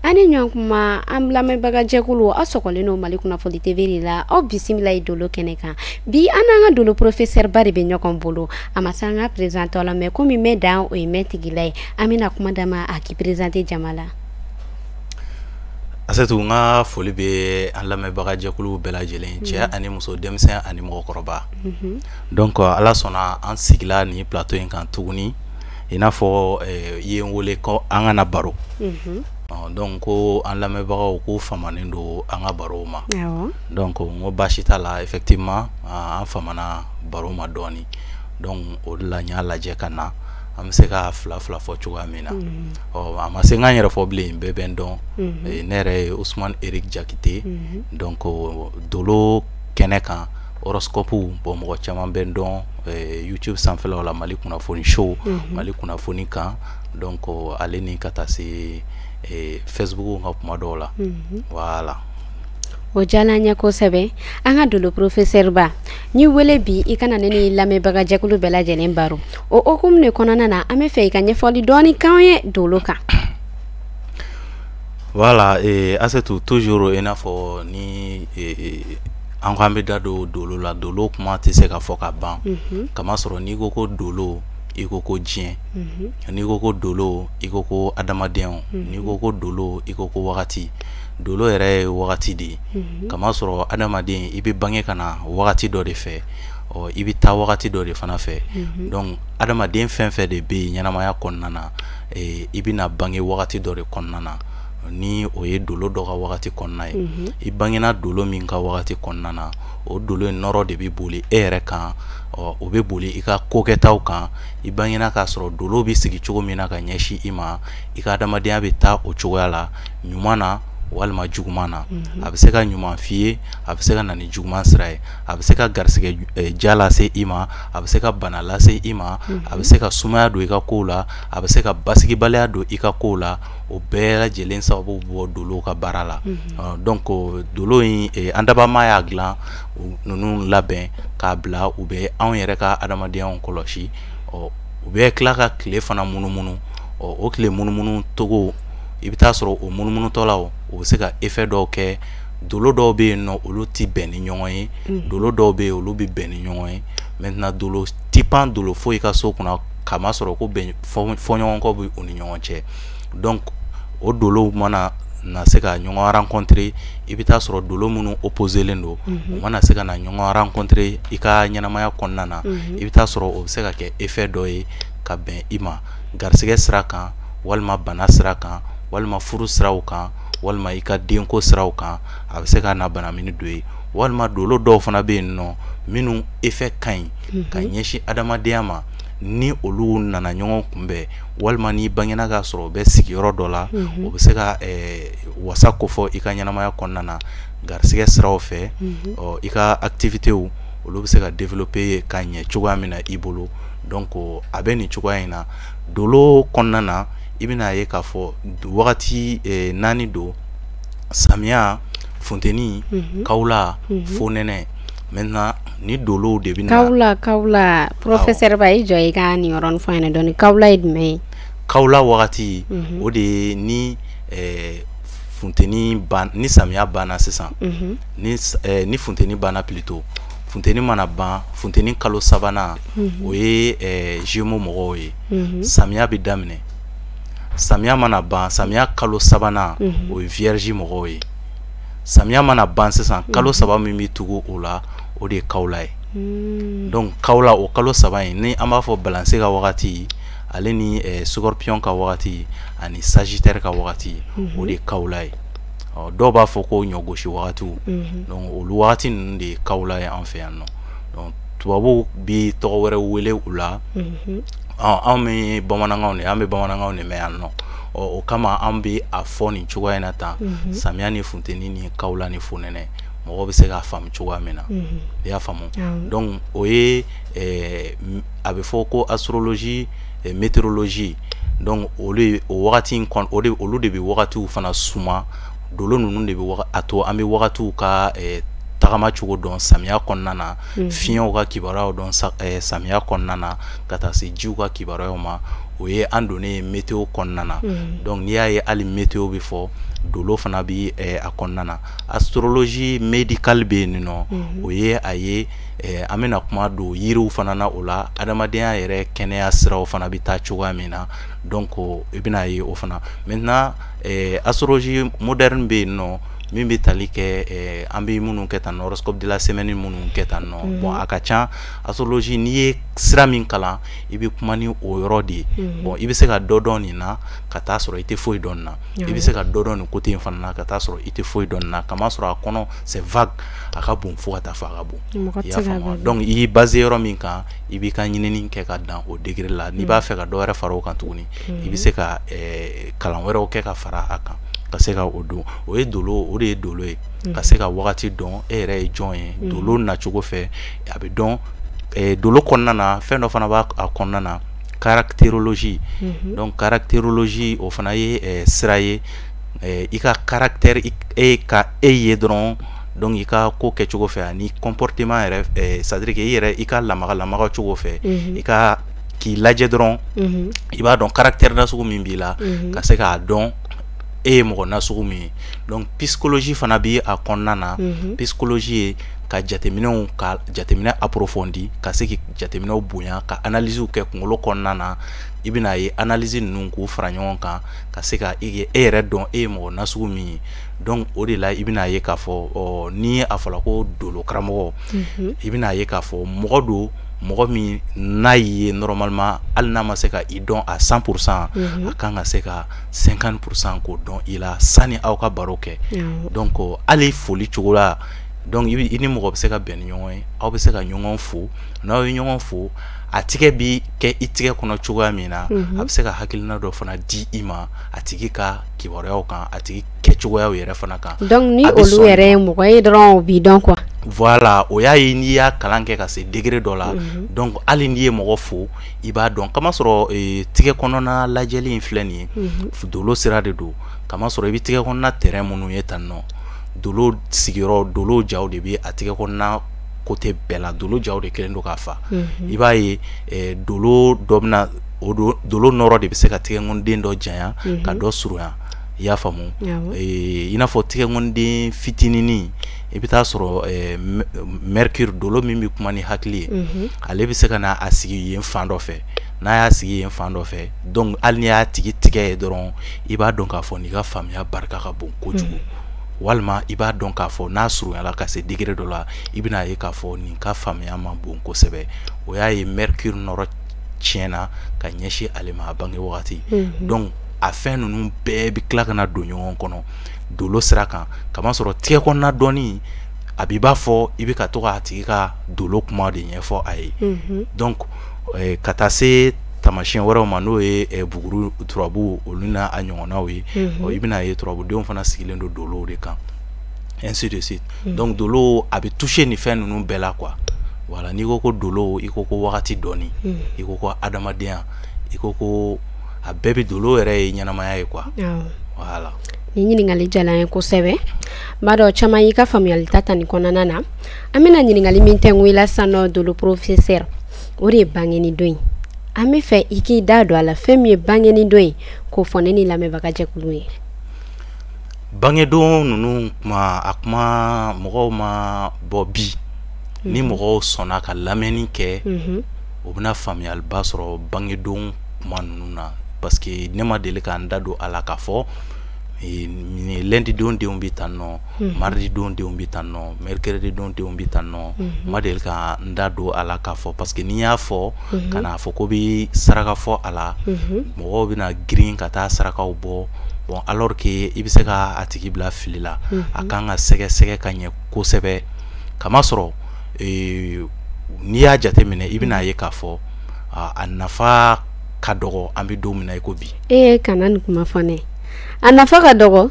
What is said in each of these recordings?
ani ɲɔgɔn kuma an lamɛnbaga jɛkulu aw sɔgɔlen n'o Mali Kunnafoni TV la aw bisimila ye Dolo kɛnɛ kan bi an n'an ka Dolo professeur ba de bɛ ɲɔgɔn bolo a ma se an ka présentant la mais komi mɛ dan o ye mɛ Tigila ye an bɛna kuma d'a ma a k'i présenter jama la. Asetu n ka foli bɛ an lamɛnbaga jɛkulu bɛɛ lajɛlen cɛ ani muso denmisɛn ani mɔgɔkɔrɔba donc ala sɔnna an sigila ni plateau in kan tuguni i n'a fɔ i ye n wele ko an kana baro donc ko an lamɛnbagaw ko famanen don an ka baro ma donc n ko baasi t'a la effectivement an famana baro ma dɔɔni donc o de la n y'a lajɛ ka na an bɛ se ka fila fɔ cogoya min na a ma se n k'an yɛrɛ fɔ bilen bɛɛ bɛ n dɔn ne yɛrɛ ye Ousmane Eric Jakite donc Dolo kɛnɛ kan horoscope bon mɔgɔ caman bɛ n dɔn YouTube sanfɛlaw la Mali Kunnafoni show Mali Kunnafoni kan donc ale ni ka taa se Facebook ka kuma dɔw la voilà. O jala ɲɛ kosɛbɛ an ka Dolo professeur ba ni wele bi i kana ne ni lamɛnbaga jɛkulu bɛɛ lajɛlen baro o hukumu de kɔnɔna na an bɛ fɛ i ka ɲɛfɔli dɔɔni k'anw ye Dolo kan. Voilà Asetu toujours i n'a fɔ ni an ko an bɛ da don Dolo la Dolo kuma tɛ se ka fɔ ka ban kamasɔrɔ n'i ko ko Dolo i ko ko diɲɛ n'i ko ko Dolo i ko ko adamadenw n'i ko ko Dolo i ko ko wagati Dolo yɛrɛ ye wagati de ye kamasɔrɔ adamaden i bɛ bange ka na wagati dɔ de fɛ i bɛ taa wagati dɔ de fana fɛ donc adamaden fɛn fɛn de bɛ yen ɲɛnamaya kɔnɔna na i bɛna bange wagati dɔ de kɔnɔna na ni o ye Dolo dɔ ka wagati kɔnɔna ye i bangena Dolo min ka wagati kɔnɔna na o Dolo in nɔrɔ de bɛ boli e yɛrɛ kan o bɛ boli i ka kokɛtaw kan i bangena k'a sɔrɔ Dolo bɛ sigi cogo min na ka ɲɛsin i ma i ka adamadenya bɛ taa o cogoya la ɲuman na walima juguman na a bɛ se ka ɲuman f'i ye a bɛ se ka na ni juguman sira ye a bɛ se ka garisɛgɛ ja lase i ma a bɛ se ka bana lase i ma a bɛ se ka sumaya don i ka kow la a bɛ se ka basigibaliya don i ka kow la o bɛɛ lajɛlen sababu bɔ Dolo ka baara la donc Dolo in an dabama y'a dilan ninnu labɛn k'a bila u bɛ anw yɛrɛ ka adamadenyaw kɔlɔsi u bɛ tila ka tile fana munumunu o tile munumunu togo i bɛ taa sɔrɔ o munumunutɔlaw o bɛ se ka effet dɔw kɛ Dolo dɔw bɛ yen nɔ olu tɛ bɛn ni ɲɔgɔn ye Dolo dɔw bɛ yen olu bɛ bɛn ni ɲɔgɔn ye maintenant Dolo ti pan Dolo foyi ka so kunna kama sɔrɔ ko bɛn fɔɲɔgɔnkɔ bɛ u ni ɲɔgɔn cɛ donc o Dolo mana na se ka ɲɔgɔn rencontrer i bɛ taa sɔrɔ Dolo minnu opposelen don u mana se ka na ɲɔgɔn rencontrer i ka ɲɛnamaya kɔnɔna na i bɛ taa sɔrɔ o bɛ se ka kɛ effet dɔ ye ka bɛn i ma garisɛgɛ sira kan walima bana sira kan walima furu siraw kan walima i ka denko siraw kan a bɛ se ka na bana min don ye walima Dolo dɔw fana bɛ yen nɔ minnu effet ka ɲi ka ɲɛsin adamadenya ma ni olu nana ɲɔgɔn kunbɛn walima ni bangena k'a sɔrɔ u bɛ sigiyɔrɔ dɔ la o bɛ se ka wasa kofɔ i ka ɲɛnamaya kɔnɔna na garisɛgɛ siraw fɛ i ka activitéw olu bɛ se ka développer ka ɲɛ cogoya min na i bolo donc a bɛ nin cogoya in na Dolo kɔnɔna na i bɛna ye k'a fɔ wagati 4 don samiya funteni kawula fonɛnɛ maintenant ni Dolo de bɛna kawula professeur ba i jɔ i ka nin yɔrɔnin fɔ an ɲɛna dɔɔni kawula ye jumɛn ye kawula wagati o de ye ni funteni ban ni samiya banna sisan ni funteni banna plutôt funteni mana ban funteni kalo sabanan o ye Gémeaux mɔgɔw ye samiya bɛ daminɛ samiya mana ban samiya kalo sabanan o ye Vierge mɔgɔw ye samiya mana ban sisan kalo saba min bɛ tugu o la o de ye kawula ye donc kawula o kalo saba in ni an b'a fɔ balance ka wagati ale ni Scorpion ka wagati ani Sagittaire ka wagati o de ye kawula ye dɔw b'a fɔ ko ɲɔgosi wagatiw donc olu wagati ninnu de ye kawula ye an fɛ yan nɔ donc tubabuw bi tɔgɔ wɛrɛ wele u la anw bɛ bamanankanw de mɛn yan nɔ o kama an bɛ a fɔ nin cogoya in na tan samiya ni funteni ni kawula ni fonɛnɛ mɔgɔ bɛ se k'a faamu cogoya min na i y'a faamu donc o ye a bɛ fɔ ko astrologie météorologie donc olu o wagati in kɔnɔ olu de bɛ wagatiw fana suma Dolo ninnu de bɛ a to an bɛ wagatiw ka tagama cogo dɔn samiya kɔnɔna na fiɲɛw ka kibaruyaw dɔn samiya kɔnɔna na ka taa se jiw ka kibaruyaw ma o ye an donnen météo kɔnɔna na donc n'i y'a ye hali météo bɛ fɔ dolo fana bi a kɔnɔna na astrologie médicale bɛ yen nɔ o ye a ye an bɛna kuma don yiriw fana na o la adamadenya yɛrɛ kɛnɛya siraw fana bɛ taa cogoya min na donc i bɛna ye o fana maintenant astrologie moderne bɛ yen nɔ min bɛ tali kɛ an bɛ minnu kɛ tan horoscope de la semaine minnu kɛ tan nɔ bon a ka ca astrologie n'i ye sira min kalan i bɛ kuma ni o yɔrɔ de ye bon i bɛ se ka dɔ dɔn nin na ka taa sɔrɔ i tɛ foyi dɔn nin na i bɛ se ka dɔ dɔn nin côté in fana na ka taa sɔrɔ i tɛ foyi dɔn nin na kama sɔrɔ a kɔnɔ c'est vague a ka bon fo ka taa fɔ a ka bon i y'a faamu donc i y'i basé yɔrɔ min kan i b'i ka ɲinini kɛ ka dan o degré la n'i b'a fɛ ka dɔ wɛrɛ fara o kan tuguni i bɛ se ka kalan wɛrɛw kɛ ka fara a kan ka se ka o don o ye dolo o de ye dolo ye ka se ka wagati dɔn e yɛrɛ ye jɔn ye dolo nacogo fɛ a bɛ dɔn dolo kɔnɔna na fɛn dɔ fana b'a a kɔnɔna na caractérologie donc caractérologie o fana ye sira ye i ka caractère ka e ye dɔrɔn donc i ka ko kɛcogo fɛ ani comportement yɛrɛ c'est-à-dire que i yɛrɛ i ka lamaga cogo fɛ i ka k'i lajɛ dɔrɔn i b'a dɔn caractère nasugu min b'i la ka se k'a dɔn e ye mɔgɔ nasugu min ye donc psychologie fana bi a kɔnɔna na psychologie ye ka jateminɛ approfondi ka se ki jateminɛw bonya ka analyse kɛ kunkolo kɔnɔna na i bɛna ye analyse ninnu k'u fara ɲɔgɔn kan ka se ka e yɛrɛ dɔn e ye mɔgɔ nasugu min ye donc o de la i bɛna ye k'a fɔ ni a fɔra ko dolo karamɔgɔ i bɛna ye k'a fɔ mɔgɔ don mɔgɔ min n'a ye normalement hali n'a ma se ka i dɔn à 100% a kan ka se ka 50% k'o dɔn i la sani aw ka baro kɛ donc hali foli cogo la donc i ni mɔgɔ bɛ se ka bɛn ni ɲɔgɔn ye aw bɛ se ka ɲɔgɔn fo n'aw ye ɲɔgɔn fo a tigɛ bi kɛ i tigɛ kɔnɔ cogoya min na a bɛ se ka hakilina dɔ fana di i ma a tigi ka kibaruyaw kan a tigi kɛcogoyaw yɛrɛ fana kan donc ni olu yɛrɛ ye mɔgɔ ye dɔrɔn o b'i dɔn quoi voilà o y'a ye n'i y'a kalan kɛ ka se degré dɔ la donc hali n'i ye mɔgɔ fo i b'a dɔn kama sɔrɔ tigɛ kɔnɔna lajɛli in filɛ nin ye dolo sira de don kama sɔrɔ i bɛ tigɛ kɔnɔna terrain minnu ye tan nɔ dolo sigiyɔrɔ dolo jaw de bɛ a tigɛ kɔnɔna côté bɛɛ la dolo jaw de kelen don k'a fa i b'a ye dolo dɔ bɛna o dolo nɔrɔ de bɛ se ka tigɛkonden dɔ janya ka dɔ surunya i y'a faamu i n'a fɔ tigɛkonden fitininin i bɛ taa sɔrɔ mercure dolo min bɛ kuma ni hakili ye ale bɛ se ka na a sigi yen fan dɔ fɛ n'a y'a sigi yen fan dɔ fɛ donc hali n'i y'a tigi tigɛ ye dɔrɔn i b'a dɔn k'a fɔ n'i ka faamuya barika ka bon kojugu walima i b'a dɔn k'a fɔ n'a surunyala ka se degré dɔ la i bɛna ye k'a fɔ nin ka faamuya ma bon kosɛbɛ o y'a ye mercure nɔrɔ tiɲɛna ka ɲɛsin ale ma a bange wagati donc a fɛn ninnu bɛɛ bɛ tila ka na don ɲɔgɔn kɔnɔ dolo sira kan kama sɔrɔ tigɛ kɔnɔna dɔnni a b'i b'a fɔ i bɛ ka to k'a tigi ka dolo kuma de ɲɛfɔ a ye donc ka taa se tamasiyɛn wɛrɛw ma n'o ye buguru turabu olu n'a a ɲɔgɔnnaw ye i bɛna ye turabudenw fana sigilen don dolow de kan ainsi de suite donc dolo a bɛ toucher nin fɛn ninnu bɛɛ la quoi voilà n'i ko ko dolo i ko ko wagati dɔnni i ko ko adamadenya i ko ko a bɛɛ bɛ dolo yɛrɛ ye ɲɛnamaya ye quoi voilà ni ɲininkali jala ye kosɛbɛ n b'a dɔn caman y'i ka faamuyali ta nin kɔnɔna na an bɛna ɲininkali min tɛngu i la sisan nɔ dolo professeur o de ye bangeni don ye an bɛ fɛ i k'i da don a la fɛn min ye bangeni don ye k'o fɔ ne ni lamɛnbaga jɛkulu ye bangedon ninnu kuma mɔgɔw ma bɔ bi ni mɔgɔw sɔnna ka lamɛnni kɛ o bɛna faamuyaliba sɔrɔ bangedon kuma ninnu na parce que ne ma deli k'an da don a la k'a fɔ lundi don denw bɛ tan nɔ mardi don denw bɛ tan nɔ mercredi don denw bɛ tan nɔ ma deli k'an da don a la k'a fɔ parce que n'i y'a fɔ ka n'a fɔ ko bɛ saraka fɔ a la mɔgɔw bɛna girin ka taa sarakaw bɔ bon alors que i bɛ se ka a tigi bila fili la a kan ka sɛgɛsɛgɛ ka ɲɛ kosɛbɛ kama sɔrɔ n'i y'a jateminɛ i bɛna ye k'a fɔ a nafa ka dɔgɔ an bɛ don min na i ko bi kana nin kuma fɔ ne a nafa ka dɔgɔ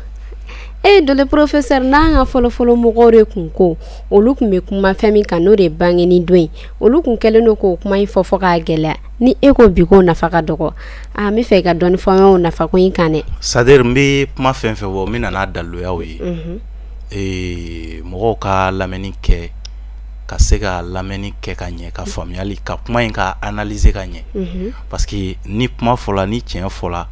dolo professeur n'an ka fɔlɔfɔlɔ mɔgɔw de kun ko olu kun bɛ kuma fɛn min kan n'o de bangeni don ye olu kun kɛlen don k'o kuma in fɔ k'a gɛlɛya ni e ko bi k'o nafa ka dɔgɔ n bɛ fɛ ka dɔɔni fɔ o nafa ko in kan dɛ c'est-à-dire n bɛ kuma fɛn fɛn fɔ n bɛ na n'a daliluyaw ye mɔgɔw ka lamɛnni kɛ ka se ka lamɛnni kɛ ka ɲɛ ka faamuyali ka kuma in ka analyser ka ɲɛ parce que ni kuma fɔla ni tiɲɛ fɔla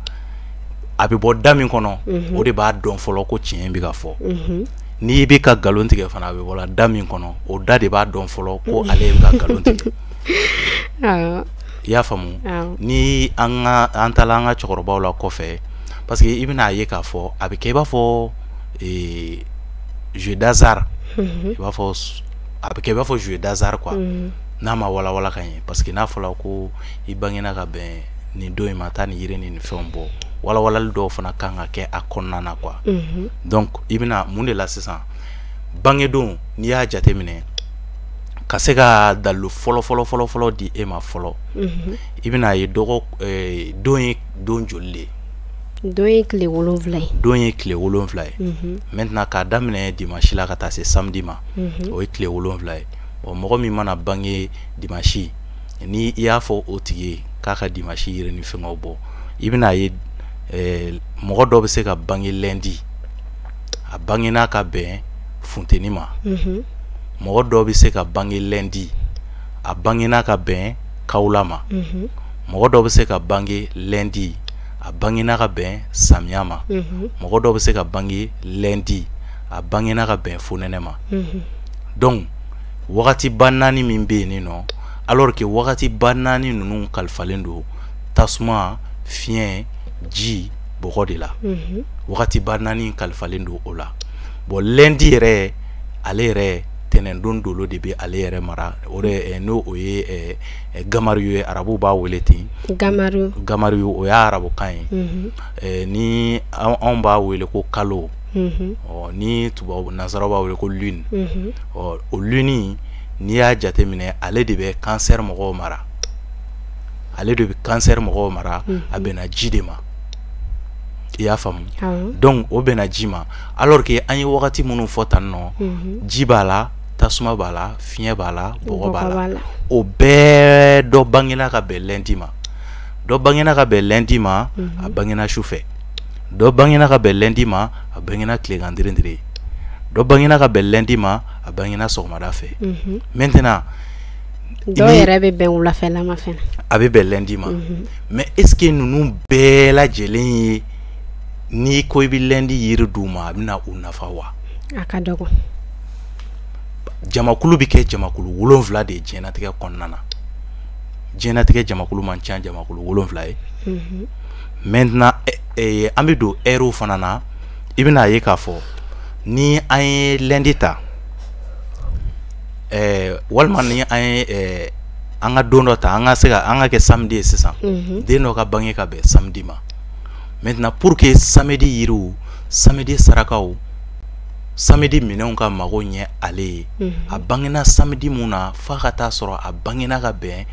a bɛ bɔ da min kɔnɔ o de b'a dɔn fɔlɔ ko tiɲɛ bɛ ka fɔ n'i bɛ ka galon tigɛ fana a bɛ bɔla da min kɔnɔ o da de b'a dɔn fɔlɔ ko ale bɛ ka galon tigɛ i y'a faamu ni an taala an ka cɛkɔrɔbaw la kɔfɛ parce que i bɛna ye k'a fɔ a bɛ kɛ i b'a fɔ jeu d'hasard i b'a fɔ a bɛ kɛ i b'a fɔ jeu d'hasard quoi n'a ma walawala ka ɲɛ parce que n'a fɔla ko i bangena ka bɛn nin don in ma taa nin yiri nin fɛnw bɔ walawalali dɔw fana kan ka kɛ a kɔnɔna na quoi donc i bɛna mun de la sisan bangedon n'i y'a jateminɛ ka se ka dalu fɔlɔ di e ma fɔlɔ i bɛna ye don ye don joli de don ye tile 7 ye don ye tile 7 ye maintenant k'a daminɛ dimanche la ka taa se samedi ma o ye tile 7 ye bon mɔgɔ min mana bange dimanche ni i y'a fɔ o tigi ye k'a ka dimanche yiri ni fɛngɛw bɔ i bɛna ye mɔgɔ dɔ bɛ se ka bange lundi a bangena ka bɛn funteni ma mɔgɔ dɔ bɛ se ka bange lundi a bangena ka bɛn kawula ma mɔgɔ dɔ bɛ se ka bange lundi a bangena ka bɛn samiya ma mɔgɔ dɔ bɛ se ka bange lundi a bangena ka bɛn fonɛnɛ ma donc wagati ba 4 min bɛ yen nɔ alors que wagati ba 4 ninnu kalifalen don tasuma fiɲɛ ji bɔgɔ de la wagati ba 4 kalifalen don o la bon lundi yɛrɛ ale yɛrɛ tɛnɛndon dolo de bɛ ale yɛrɛ mara o de n'o o ye gamariyo ye arabu b'a wele ten gamariyo o y'a arabukan ye ni anw b'a wele ko kalo ni tubabu nazaraw b'a wele ko lune o lune n'i y'a jateminɛ ale de bɛ cancer mɔgɔw mara ale de bɛ cancer mɔgɔw mara a bɛnna ji de ma i y'a faamu donc o bɛnna ji ma alors que an ye wagati minnu fɔ tan nɔ ji b'a la tasuma b'a la fiɲɛ b'a la bɔgɔ b'a la o bɛɛ dɔ bangena ka bɛn lundi ma dɔ bangena ka bɛn lundi ma a bangena sufɛ dɔ bangena ka bɛn lundi ma a bangena tilegan dirindire dɔ bangena ka bɛn lundi ma a bangena sɔgɔmada fɛ maintenant dɔw yɛrɛ bɛ bɛn wulafɛlama fɛnɛ a bɛ bɛn lundi ma mais est ce que ninnu bɛɛ lajɛlen ye n'i ko i bɛ lundi yiri d'u ma a bɛna u nafa wa a ka dɔgɔ jamakulu bɛ kɛ jamakulu 7 de ye diɲɛlatigɛ kɔnɔna na diɲɛlatigɛ jamakulu man ca jamakulu 7 ye maintenant an bɛ don heure fana na i bɛna ye k'a fɔ ni an ye lundi ta walima ni an ye an ka don dɔ ta an ka kɛ samedi ye sisan den dɔ ka bange ka bɛn samedi ma maintenant pour que samedi yiriw samedi sarakaw samedi minɛnw ka mago ɲɛ ale ye a bangena samedi mun na f'a ka taa sɔrɔ a bangena ka bɛn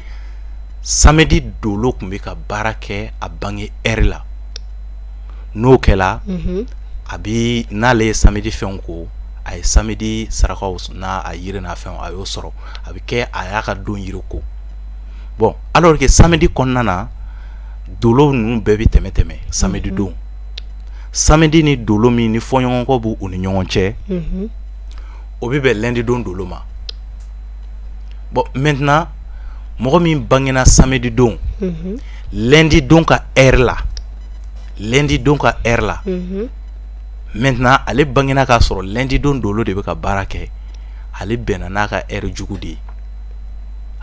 samedi dolo tun bɛ ka baara kɛ a bange heure la n'o kɛla a bi n'ale ye samedi fɛnw ko a ye samedi sarakaw n'a a yiri n'a fɛnw a y'o sɔrɔ a bɛ kɛ a y'a ka don yiri ko bon alors que samedi kɔnɔna na dolo ninnu bɛɛ bɛ tɛmɛ samedi don samedi ni dolo min ni fɔɲɔgɔnkɔ b'u u ni ɲɔgɔn cɛ o bɛ bɛn lundi don dolo ma bon maintenant mɔgɔ min bangena samedi don lundi don ka heure la maintenant ale bangena k'a sɔrɔ lundi don dolo de bɛ ka baara kɛ ale bɛnna n'a ka heure jugu de ye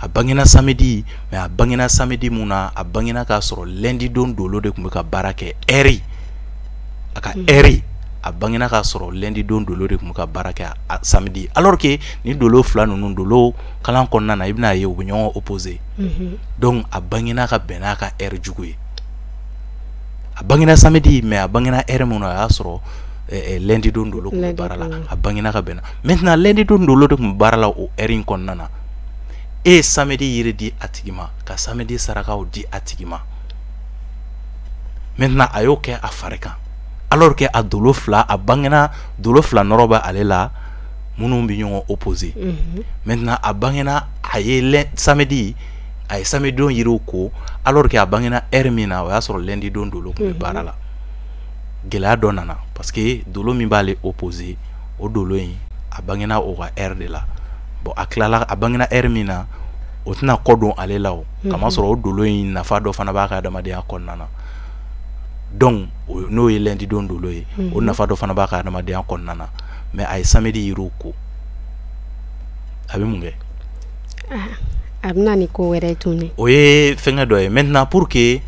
a bangena samedi mais a bangena samedi mun na a bangena k'a sɔrɔ lundi don dolo de tun bɛ ka baara kɛ heure a ka heure a bangena k'a sɔrɔ lundi don dolo de tun bɛ ka baara kɛ a samedi alors que ni dolo fila ninnu dolo kalan kɔnɔna na i bɛna ye u bɛ ɲɔgɔn opposé donc a bangena ka bɛn n'a ka heure jugu ye a bangena samedi mais a bangena heure mun na a y'a sɔrɔ lundi don dolo tun bɛ baara la a bangena ka bɛnna maintenant lundi don dolo de tun bɛ baara la o heure in kɔnɔna na e ye samedi yiri di a tigi ma ka samedi sarakaw di a tigi ma maintenant a y'o kɛ a fari kan alors que a dolo fila a bangena dolo fila nɔrɔ bɛ ale la minnu bɛ ɲɔgɔn opposé maintenant a bangena a ye samedi a ye samedi don yiriw ko alors que a bangena heure min na o y'a sɔrɔ lundi don dolo tun bɛ baara la gɛlɛya dɔ nana parce que dolo min b'ale opposé o dolo in a bangena o ka heure de la bon a tilala a bangena heure min na o tɛna kɔ don ale la o kamasɔrɔ o dolo in nafa dɔ fana b'a ka adamadenya kɔnɔna na donc n'o ye lundi don dolo ye o nafa dɔ fana b'a ka adamadenya kɔnɔna na mais a ye samedi yiriw ko a bɛ mun kɛ a bɛna ni ko wɛrɛ tuguni o ye fɛngɛ dɔ ye maintenant pour que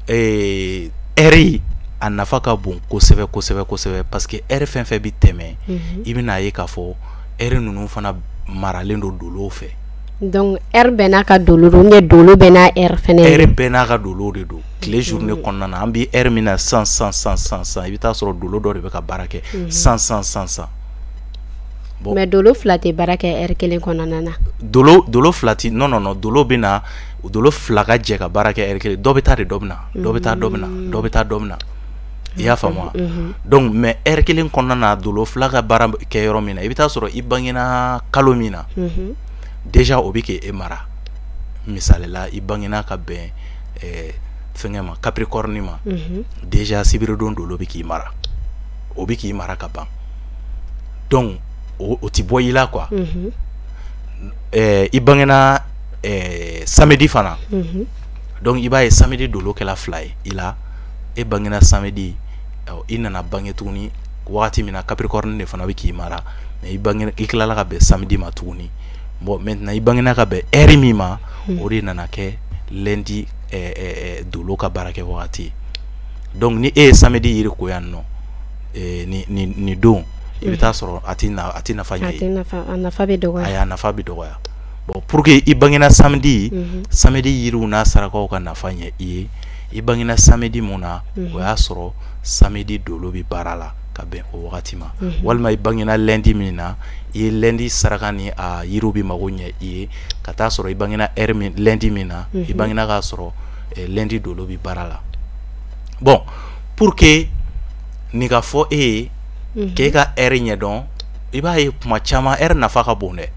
heure a nafa ka bon kosɛbɛ kosɛbɛ kosɛbɛ parce que heure fɛn fɛn bi tɛmɛ i bɛna ye k'a fɔ heure ninnu fana maralen don dolow fɛ donc heure bɛɛ n'a ka dolo don dolo bɛɛ n'a heure fɛnɛ heure bɛɛ n'a ka dolo de don tile journée kɔnɔna na an bi heure min na san i bɛ taa sɔrɔ dolo dɔ de bɛ ka baara kɛ san bon mais dolo fila tɛ baara kɛ heure kelen kɔnɔna na dolo fila ti non dolo bɛ na dolo fila ka jɛ ka baara kɛ heure kelen dɔ bɛ taa de dɔ bɛ na dɔ bɛ taa dɔ bɛ na dɔ bɛ taa dɔ bɛ na i y'a faamu donc mais heure kelen kɔnɔna na dolo fila ka baara kɛ yɔrɔ min na i bɛ taa sɔrɔ i bangena kalo min na déjà o bɛ k'e mara misali la i bangena ka bɛn fɛngɛ ma capricorne ma déjà sibiridon dolo bɛ k'i mara o bɛ k'i mara ka ban donc o ti bɔ i la quoi i bangena samedi fana donc i b'a ye samedi dolo kɛla fila ye i la e bangena samedi i nana bange tuguni wagati min na capricorne de fana bɛ k'i mara mais i tilala ka bɛn samedi ma tuguni bon maintenant i bangena ka bɛn heure min ma o de nana kɛ lundi dolo ka baara kɛ wagati donc ni e ye samedi yiri ko yan nɔ ni don i bɛ taa sɔrɔ a ti nafa ɲɛ ye a nafa bɛ dɔgɔya a nafa bɛ dɔgɔya bon pour que i bangena samedi yiriw n'a sarakaw ka nafa ɲɛ i ye i bangena samedi mun na o y'a sɔrɔ samedi dolo bɛ baara la ka bɛn o wagati ma walima i bangena lundi min na i ye lundi saraka ni a yiriw bɛ mago ɲɛ i ye ka taa sɔrɔ i bangena lundi min na i bangena k'a sɔrɔ lundi dolo bɛ baara la bon pour que nin ka fɔ e ye k'e ka heure ɲɛdɔn i b'a ye kuma caman heure nafa ka bon dɛ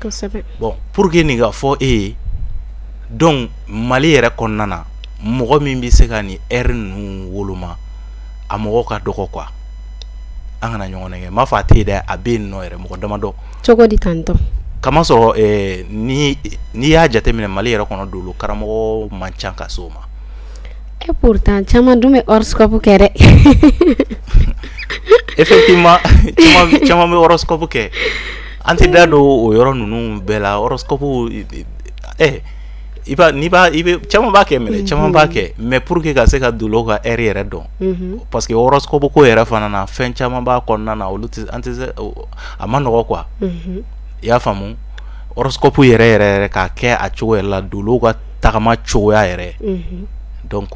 kosɛbɛ bon pour que nin ka fɔ e ye donc Mali yɛrɛ kɔnɔna na mɔgɔ min bɛ se ka nin heure ninnu woloma a mɔgɔ ka dɔgɔ quoi an kana ɲɔgɔn nɛgɛ n m'a fɔ a tɛ yen dɛ a bɛ yen nɔ yɛrɛ mɔgɔ damadɔ cogo di tantɔ kamasɔrɔ n'i y'a jateminɛ Mali yɛrɛ kɔnɔ dolo karamɔgɔ man ca ka s'o ma pourtant caman dun bɛ horoscope kɛ dɛ effectivement caman bɛ horoscope kɛ an tɛ da don o yɔrɔ ninnu bɛɛ la horoscope i bɛ caman b'a kɛ minɛ caman b'a kɛ mais pour que ka se ka dolo ka heure yɛrɛ dɔn parce que horoscope ko yɛrɛ fana na fɛn caman b'a kɔnɔna na olu an tɛ se a ma nɔgɔ quoi i y'a faamu horoscope yɛrɛ k'a kɛ a cogo yɛrɛ la dolo ka tagama cogoya yɛrɛ donc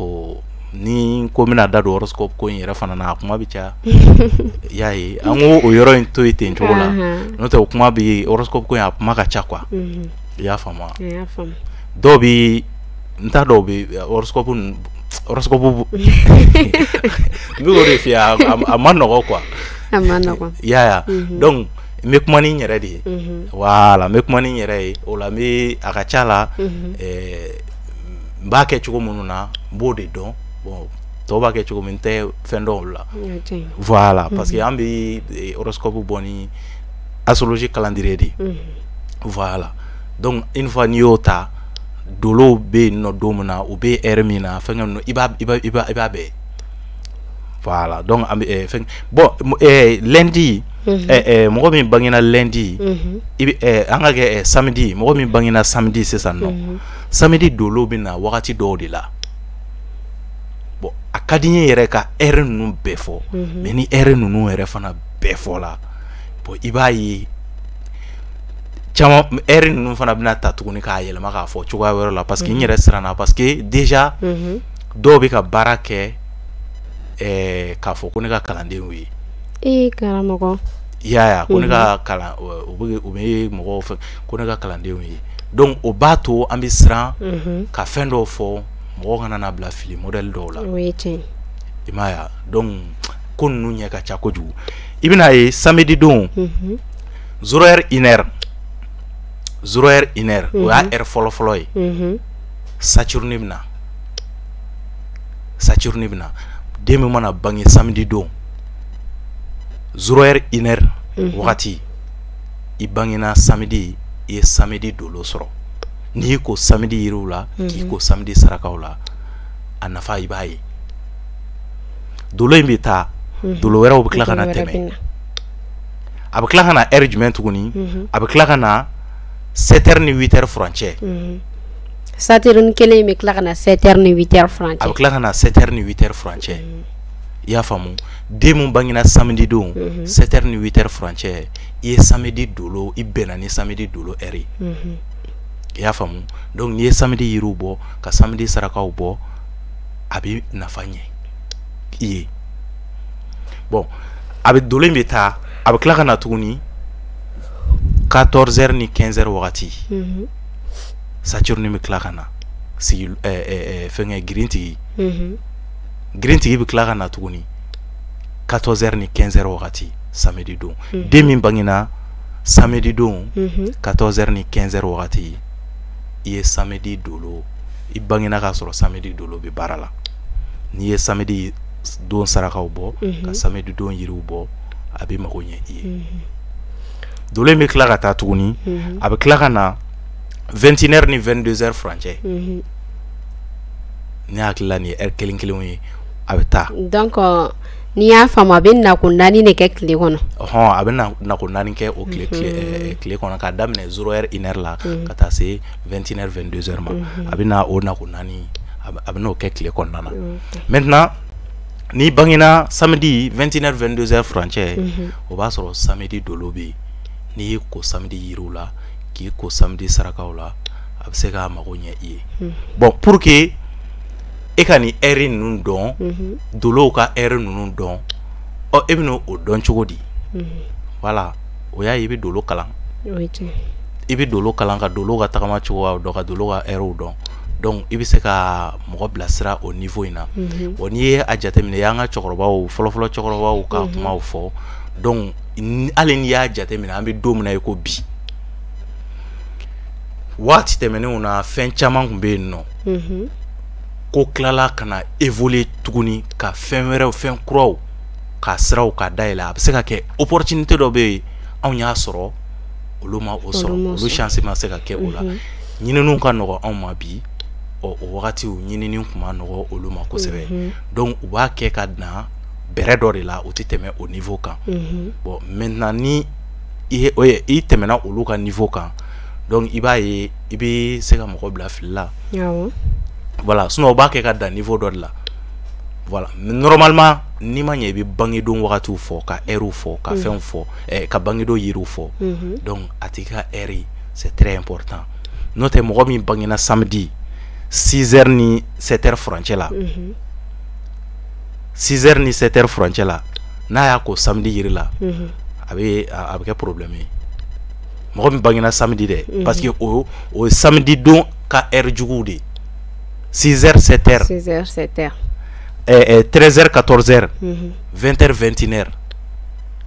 ni ko mina da don horoscope ko in yɛrɛ fana na a kuma bɛ caya y'a ye an ko o yɔrɔ in to yen ten cogo la n'o tɛ o kuma bɛ horoscope ko in a kuma ka ca quoi i y'a faamu dɔw bɛ n t'a dɔw bɛ horoscope n bɛ o de f'i ye a ma nɔgɔ quoi a ma nɔgɔ y'a ye donc n bɛ kuma ni n yɛrɛ de ye voilà n bɛ kuma ni n yɛrɛ ye o la n bɛ a ka ca la n b'a kɛ cogo minnu na n b'o de dɔn bon tɔw b'a kɛ cogo min n tɛ fɛn dɔn olu la voilà parce que an bɛ horoscope bɔ ni astrologie calendrier de voilà donc une fois n'i y'o ta dolo bɛ yen nɔ don min na o bɛ heure min na fɛn ninnu i b'a bɛɛ voilà donc an bɛ fɛn bon lundi mɔgɔ min bangena lundi i bɛ an ka kɛ samedi mɔgɔ min bangena samedi sisan nɔ samedi dolo bɛ na wagati dɔw de la bon a ka di n ye yɛrɛ ka heure ninnu bɛɛ fɔ mais ni heure ninnu yɛrɛ fana bɛɛ fɔ la bon i b'a ye caman heure ninnu fana bɛna ta tuguni k'a yɛlɛma k'a fɔ cogoya wɛrɛ la parce que n yɛrɛ siranna parce que déjà dɔw bɛ ka baara kɛ k'a fɔ ko ne ka kalandenw ye karamɔgɔ y'a ko ne ka kalan u bɛ mɔgɔw fɛ ko ne ka kalandenw ye donc o b'a to an bɛ siran ka fɛn dɔw fɔ mɔgɔ kana na bila fili modèle dɔw la i m'a ye donc ko ninnu ɲɛ ka ca kojugu i bɛna ye samedi don 0h1 o y'a heure fɔlɔ ye Saturne bɛna den min mana bange samedi don 0h1 wagati i bangena samedi i ye samedi dolo sɔrɔ n'i ko samedi yiriw la k'i ko samedi sarakaw la a nafa i b'a ye dolo in bɛ taa dolo wɛrɛw bɛ tila ka na tɛmɛ a bɛ tila ka na heure jumɛn tuguni a bɛ tila ka na 7h ni 8h furancɛ Saturne kelen bɛ tila ka na 7h ni 8h furancɛ a bɛ tila ka na 7h ni 8h furancɛ i y'a faamu den mun bangena samedi don 7h ni 8h furancɛ i ye samedi dolo i bɛnna ni samedi dolo heure i y'a faamu donc n'i ye samedi yiriw bɔ ka samedi sarakaw bɔ a bɛ nafa ɲɛ i ye bon a bɛ dolo in bɛ taa a bɛ tila ka na tuguni 14h ni 15h wagati Saturne bɛ tila ka na sigi fɛngɛ girintigi girintigi bɛ tila ka na tuguni 14h ni 15h wagati samedi don den min bangena samedi don 14h ni 15h wagati i ye samedi dolo i bangena k'a sɔrɔ samedi dolo bɛ baara la n'i ye samedi don sarakaw bɔ ka samedi don yiriw bɔ a bɛ mago ɲɛ i ye dolo in bɛ tila ka taa tuguni a bɛ tila ka na 21h ni 22h furancɛ ne hakili la nin ye heure kelen kelenw ye a bɛ taa donc n'i y'a faamu a bɛ nako 4 de kɛ tile kɔnɔ a bɛ nako 4 kɛ o tile kɔnɔ k'a daminɛ 0h 1h la ka taa se 21h 22h ma a bɛ na o nako 4 a bɛ n'o kɛ tile kɔnɔna na maintenant n'i bangena samedi 21h 22h furancɛ o b'a sɔrɔ samedi dolo bɛ yen n'i ye ko samedi yiriw la k'i ko samedi sarakaw la a bɛ se k'a mago ɲɛ i ye bon pour que e ka nin heure ninnu dɔn dolow ka heure ninnu dɔn e bɛna o dɔn cogo di voilà o y'a ye i bɛ dolo kalan i bɛ dolo kalan ka dolo ka tagama cogoyaw dɔn ka dolo ka heure dɔn donc i bɛ se ka mɔgɔ bilasira o niveau in na bon n'i ye a jateminɛ y'an ka cɛkɔrɔbaw fɔlɔfɔlɔ cɛkɔrɔbaw ka kumaw fɔ donc hali n'i y'a jateminɛ an bɛ don min na i ko bi waati tɛmɛnenw na fɛn caman tun bɛ yen nɔ ko tilala ka na évoluer tuguni ka fɛn wɛrɛw fɛn kuraw ka siraw ka dayɛlɛ a bɛ se ka kɛ opportunité dɔ bɛ yen anw y'a sɔrɔ olu ma o sɔrɔ olu chance ma se ka kɛ o la ɲininiw ka nɔgɔ anw ma bi o wagatiw ɲinini tun ma nɔgɔ olu ma kosɛbɛ donc u b'a kɛ ka dan bɛrɛ dɔ de la o tɛ tɛmɛ o niveau kan bon maintenant ni i tɛmɛna olu ka niveau kan donc i b'a ye i bɛ se ka mɔgɔ bila fili la voilà sinon o b'a kɛ ka dan niveau dɔ de la voilà normalement n'i ma ɲɛ i bɛ bangedon wagatiw fɔ ka heure fɔ ka fɛnw fɔ ka bangedon yiriw fɔ donc a tigi ka heure c'est très important n'o tɛ mɔgɔ min bangena samedi 6h ni 7h furancɛ la 6h ni 7h furancɛ la n'a y'a ko samedi yiri la a bɛ kɛ problème ye mɔgɔ min bangena samedi dɛ parce que o ye samedi don ka heure juguw de 6h 7h 6h 7h 13h 14h 20h 21h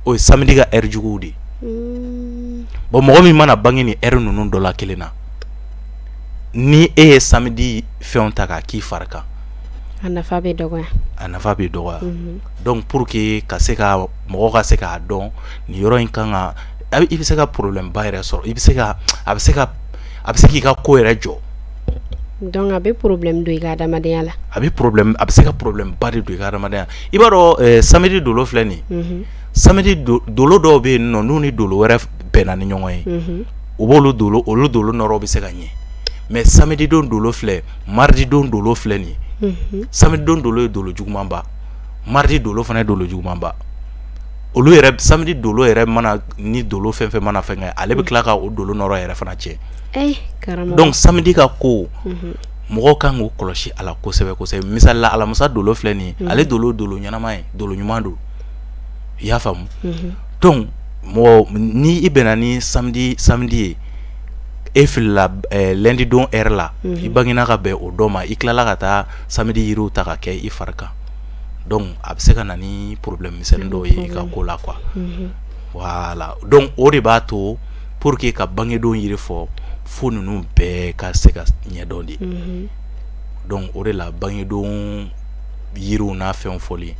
o ye samedi ka heure juguw de bon mɔgɔ min mana bange ni heure ninnu dɔ la kelen na ni e ye samedi fɛnw ta k'a k'i fari kan a nafa bɛ dɔgɔya donc pour que mɔgɔ ka se k'a dɔn nin yɔrɔ in kan ka i bɛ se ka problème ba yɛrɛ sɔrɔ a bɛ se k'i ka ko yɛrɛ jɔ donc a bɛ problème don i ka adamadenya la a bɛ se ka problème ba de don i ka adamadenya i b'a dɔn samedi dolo filɛ nin samedi dolo dɔw bɛ yen nɔ n'u ni dolo wɛrɛ bɛnna ni ɲɔgɔn ye u b'olu dolo nɔrɔ bɛ se ka ɲɛ mais samedi don dolo filɛ mardi don dolo filɛ nin samedi don dolo ye dolo juguman ba mardi dolo fana ye dolo juguman ba olu yɛrɛ samedi dolo yɛrɛ mana ni dolo fɛn fɛn mana fɛn kɛ ale bɛ tila ka o dolo nɔrɔ yɛrɛ fana cɛ donc samedi ka ko mɔgɔw kan k'u kɔlɔsi a la kosɛbɛ kosɛbɛ misali la alamisa dolo filɛ nin ye ale dolo ɲɛnama ye dolo ɲuman don i y'a faamu donc mɔgɔ ni i bɛnna ni samedi ye e filila lundi don heure la i bangena ka bɛn o dɔ ma i tilala ka taa samedi yiriw ta ka kɛ i fari kan donc a bɛ se ka na ni problème misɛnnin dɔw ye i ka ko la quoi voilà donc o de b'a to pour que ka bangedon yiri fɔ fo ninnu bɛɛ ka se ka ɲɛdɔn de donc o de la bangedon yiriw n'a fɛnw fɔli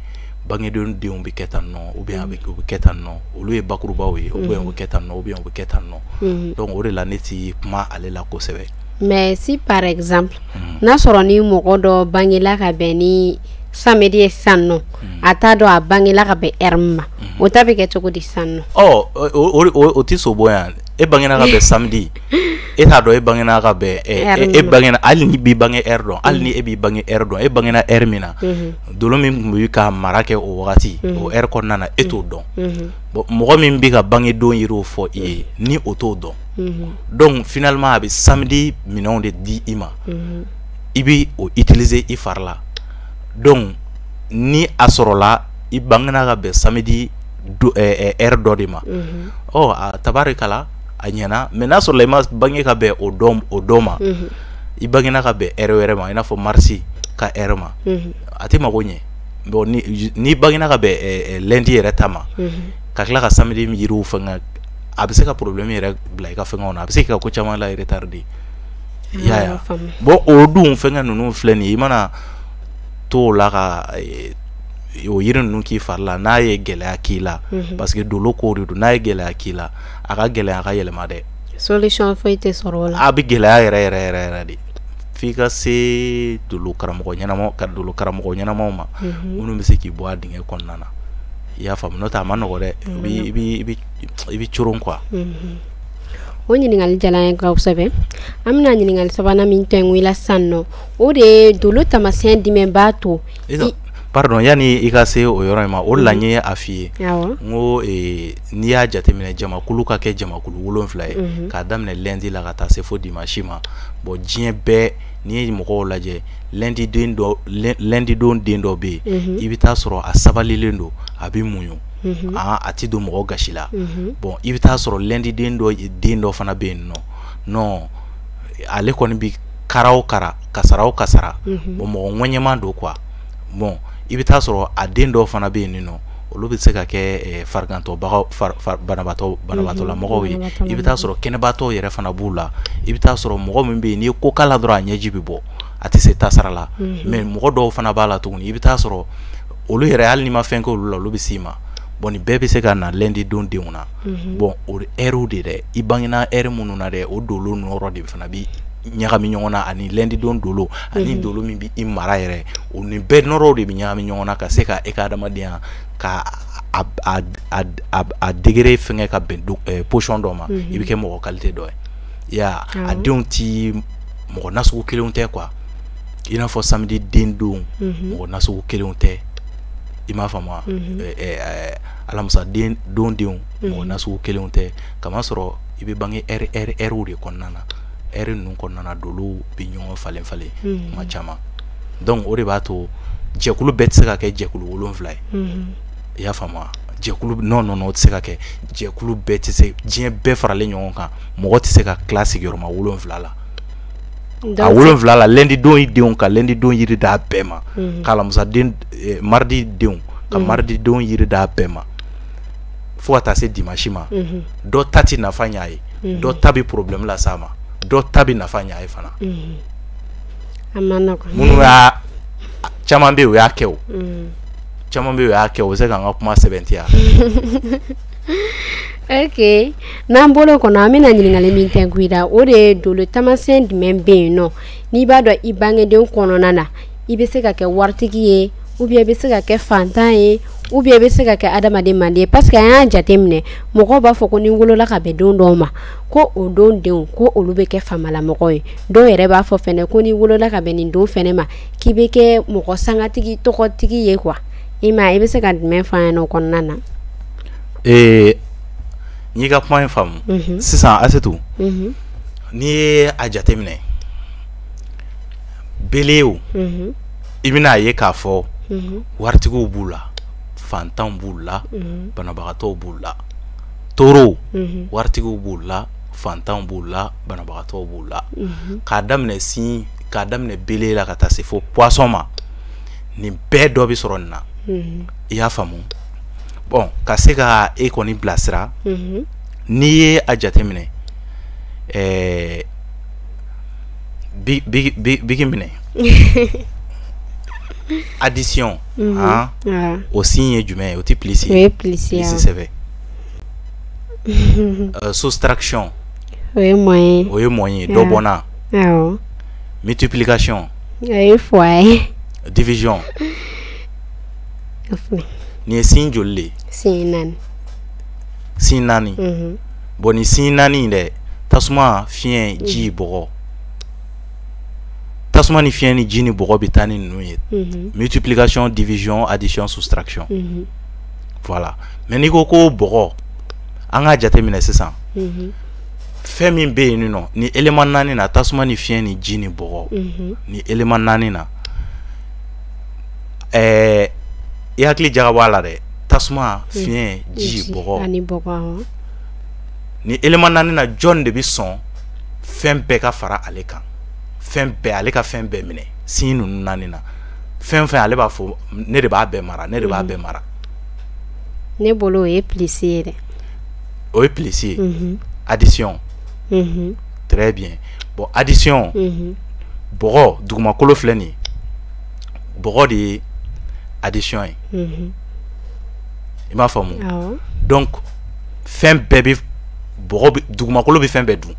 bangedenw denw bɛ kɛ tan nɔ ou bien u bɛ kɛ tan nɔ olu ye bakurubaw ye ou bien u bɛ kɛ tan nɔ ou bien u bɛ kɛ tan nɔ donc o de la ne ti kuma ale la kosɛbɛ. Mais si par exemple n'a sɔrɔ ni mɔgɔ dɔ bangela ka bɛn ni samedi ye sisan nɔ a t'a dɔn a bangela ka bɛn heure min ma o ta bɛ kɛ cogo di sisan nɔ. O ti so bɔ yan e bangena ka bɛn samedi e t'a dɔn e bangena ka bɛn e bangena hali ni b'i bange heure dɔn hali ni e b'i bange heure dɔn e bangena heure min na dolo min tun bɛ ka mara kɛ o wagati o heure kɔnɔna na e t'o dɔn bon mɔgɔ min bɛ ka bange don yiriw fɔ i ye ni o t'o dɔn donc finalement a bɛ samedi minɛnw de di i ma i bɛ o utiliser i fari la donc ni a sɔrɔla i bangena ka bɛn samedi heure dɔ de ma a tabarikala a ɲɛna mais n'a sɔrɔla i ma bange ka bɛn o dɔ ma i bangena ka bɛn heure wɛrɛ ma i n'a fɔ mardi ka heure ma a tɛ mago ɲɛ bon ni bangena ka bɛn lundi yɛrɛ ta ma ka tila ka samedi yiriw fɛngɛ a bɛ se ka problème yɛrɛ bila i ka fɛngɛw na a bɛ se ka ko caman la retarder yaya bon o dun fɛngɛ ninnu filɛ nin ye i mana to la ka o yiri ninnu k'i fari la n'a ye gɛlɛya k'i la parce que dolo ko de don n'a ye gɛlɛya k'i la a ka gɛlɛya a ka yɛlɛma dɛ solution foyi tɛ sɔrɔ o la a bɛ gɛlɛya yɛrɛ de f'i ka se dolo karamɔgɔ ɲɛnamaw ma minnu bɛ se k'i bɔ a dingɛ kɔnɔna na i y'a faamu n'o tɛ a ma nɔgɔ dɛ i bɛ coron quoi. O ɲininkali jala n ye kosɛbɛ an bɛna ɲininkali sabanan min tɛngu i la sisan nɔ o de ye dolo taamasiyɛn jumɛn b'a to pardon yani i ka se o yɔrɔ in ma o la n ye a f'i ye n ko n'i y'a jateminɛ jamakulu ka kɛ jamakulu 7 ye k'a daminɛ lundi la ka taa se fo dimanche ma bon diɲɛ bɛɛ n'i ye mɔgɔw lajɛ lundi don den dɔ bɛ yen i bɛ taa sɔrɔ a sabalilen don a bɛ muɲu a ti don mɔgɔ gasi la bon i bɛ taa sɔrɔ lundi den dɔ fana bɛ yen non ale kɔni bɛ kara o kara kasara o kasara bon mɔgɔ ŋɔɲɛman don quoi bon i bɛ taa sɔrɔ a den dɔw fana bɛ yen nɔ olu bɛ se ka kɛ farigantɔbagaw banabaatɔ la mɔgɔw ye i bɛ taa sɔrɔ kɛnɛbaatɔw yɛrɛ fana b'u la i bɛ taa sɔrɔ mɔgɔ min bɛ yen n'i ye ko k'ala dɔrɔn a ɲɛji bɛ bɔ a tɛ se tasara la mais mɔgɔ dɔw fana b'a la tuguni i bɛ taa sɔrɔ olu yɛrɛ hali ni ma fɛn kɛ olu la olu bɛ s'i ma bon nin bɛɛ bɛ se ka na lundi don denw na bon o heure de dɛ i bangena heure minnu na dɛ o dolo nɔrɔ de fana bi ɲagami ɲɔgɔn na ani lundi don dolo ani dolo min bi i mara yɛrɛ o ni bɛɛ nɔrɔw de bi ɲagami ɲɔgɔn na ka se ka e ka adamadenya ka a degré fɛngɛ ka bɛn position dɔ ma i bɛ kɛ mɔgɔ qualité dɔ ye a denw ti mɔgɔ nasugu kelenw tɛ quoi i n'a fɔ samedi den don mɔgɔ nasugu kelenw tɛ i m'a faamu alamisa don denw mɔgɔ nasugu kelenw tɛ kamasɔrɔ i bɛ bange heure de kɔnɔna na heure ninnu kɔnɔna na dolo bɛ ɲɔgɔn falen kuma caman donc o de b'a to jɛkulu bɛɛ tɛ se ka kɛ jɛkulu 7 ye i y'a faamu jɛkulu non o tɛ se ka kɛ jɛkulu bɛɛ tɛ se diɲɛ bɛɛ faralen ɲɔgɔn kan mɔgɔ tɛ se ka tila sigiyɔrɔma 7 la a 7 la lundi don denw ka lundi don yiri d'a bɛɛ ma k'alamisa mardi denw ka mardi don yiri d'a bɛɛ ma fo ka taa se dimanche ma dɔ ta ti nafa ɲ'a ye dɔ ta bi problème la s'a ma dɔ ta bi nafa ɲ'a ye fana minnu y'a caman bɛ yen o y'a kɛ o caman bɛ yen o y'a kɛ o bɛ se k'an ka kuma sɛbɛntiya. Ok n'an bolo kɔnɔ an bɛna ɲininkali min tɛnku i la o de ye dolo taamasiyɛn jumɛn bɛ yen nɔ n'i b'a dɔn i bangedenw kɔnɔna na i bɛ se ka kɛ waritigi ye ou bien i bɛ se ka kɛ fantan ye ou bien i bɛ se ka kɛ adamaden mandi ye parce que an y'a jateminɛ mɔgɔw b'a fɔ ko ni wolola ka bɛn don dɔw ma ko o don denw ko olu bɛ kɛ famalamɔgɔ ye dɔw yɛrɛ b'a fɔ fɛnɛ ko ni wolola ka bɛn nin don fɛnɛ ma k'i bɛ kɛ mɔgɔ sangatigi tɔgɔtigi ye quoi i bɛ se ka jumɛn fɔ an ɲɛna o kɔnɔna na. N'i ka kuma in faamu sisan Asetu n'i ye a jateminɛ belew i bɛna ye k'a fɔ waritigiw b'u la fantanw b'u la banabagatɔw b'u la torow waritigiw b'u la fantanw b'u la banabagatɔw b'u la k'a daminɛ bele la ka taa se fo poisson ma nin bɛɛ dɔ bɛ sɔrɔ nin na i y'a faamu bon ka se ka e kɔni bilasira n'i ye a jateminɛ bigi minɛ addition au signe du main, au type plissé. Oui, plissé. C'est vrai. Soustraction. Oui, moyen. Oui, moyen. Dobona. Multiplication. Oui, fois. Division. Ni signe joli. Signe nani. Bon, ni signe nani de. Tasuma fien ji bogo. Tasuma ni fien ni ji ni bogo bitani nuye. Multiplication, division, addition, soustraction. Voilà. Mais ni ko bogo. Anga jate mina sisan. Fɛn min bɛ yen nɔ ni élément naani na tasuma ni fiɲɛ ni ji ni bɔgɔ ni élément naani na i hakili jagabɔ a la dɛ tasuma fiɲɛ ji bɔgɔ ni élément naani na jɔn de bɛ sɔn fɛn bɛɛ ka fara ale kan fɛn bɛɛ ale ka fɛn bɛɛ minɛ sin ninnu naani na fɛn fɛn ale b'a fɔ ne de b'a bɛɛ mara ne de b'a bɛɛ mara ne bolo o ye plissé ye dɛ o ye plissé addition. Très bien. Bon, addition. Bɔgɔ dugumakolo filɛ nin ye bɔgɔ de ye addition ye i m'a faamu donc fɛn bɛɛ bɛ bɔgɔ dugumakolo bɛ fɛn bɛɛ dun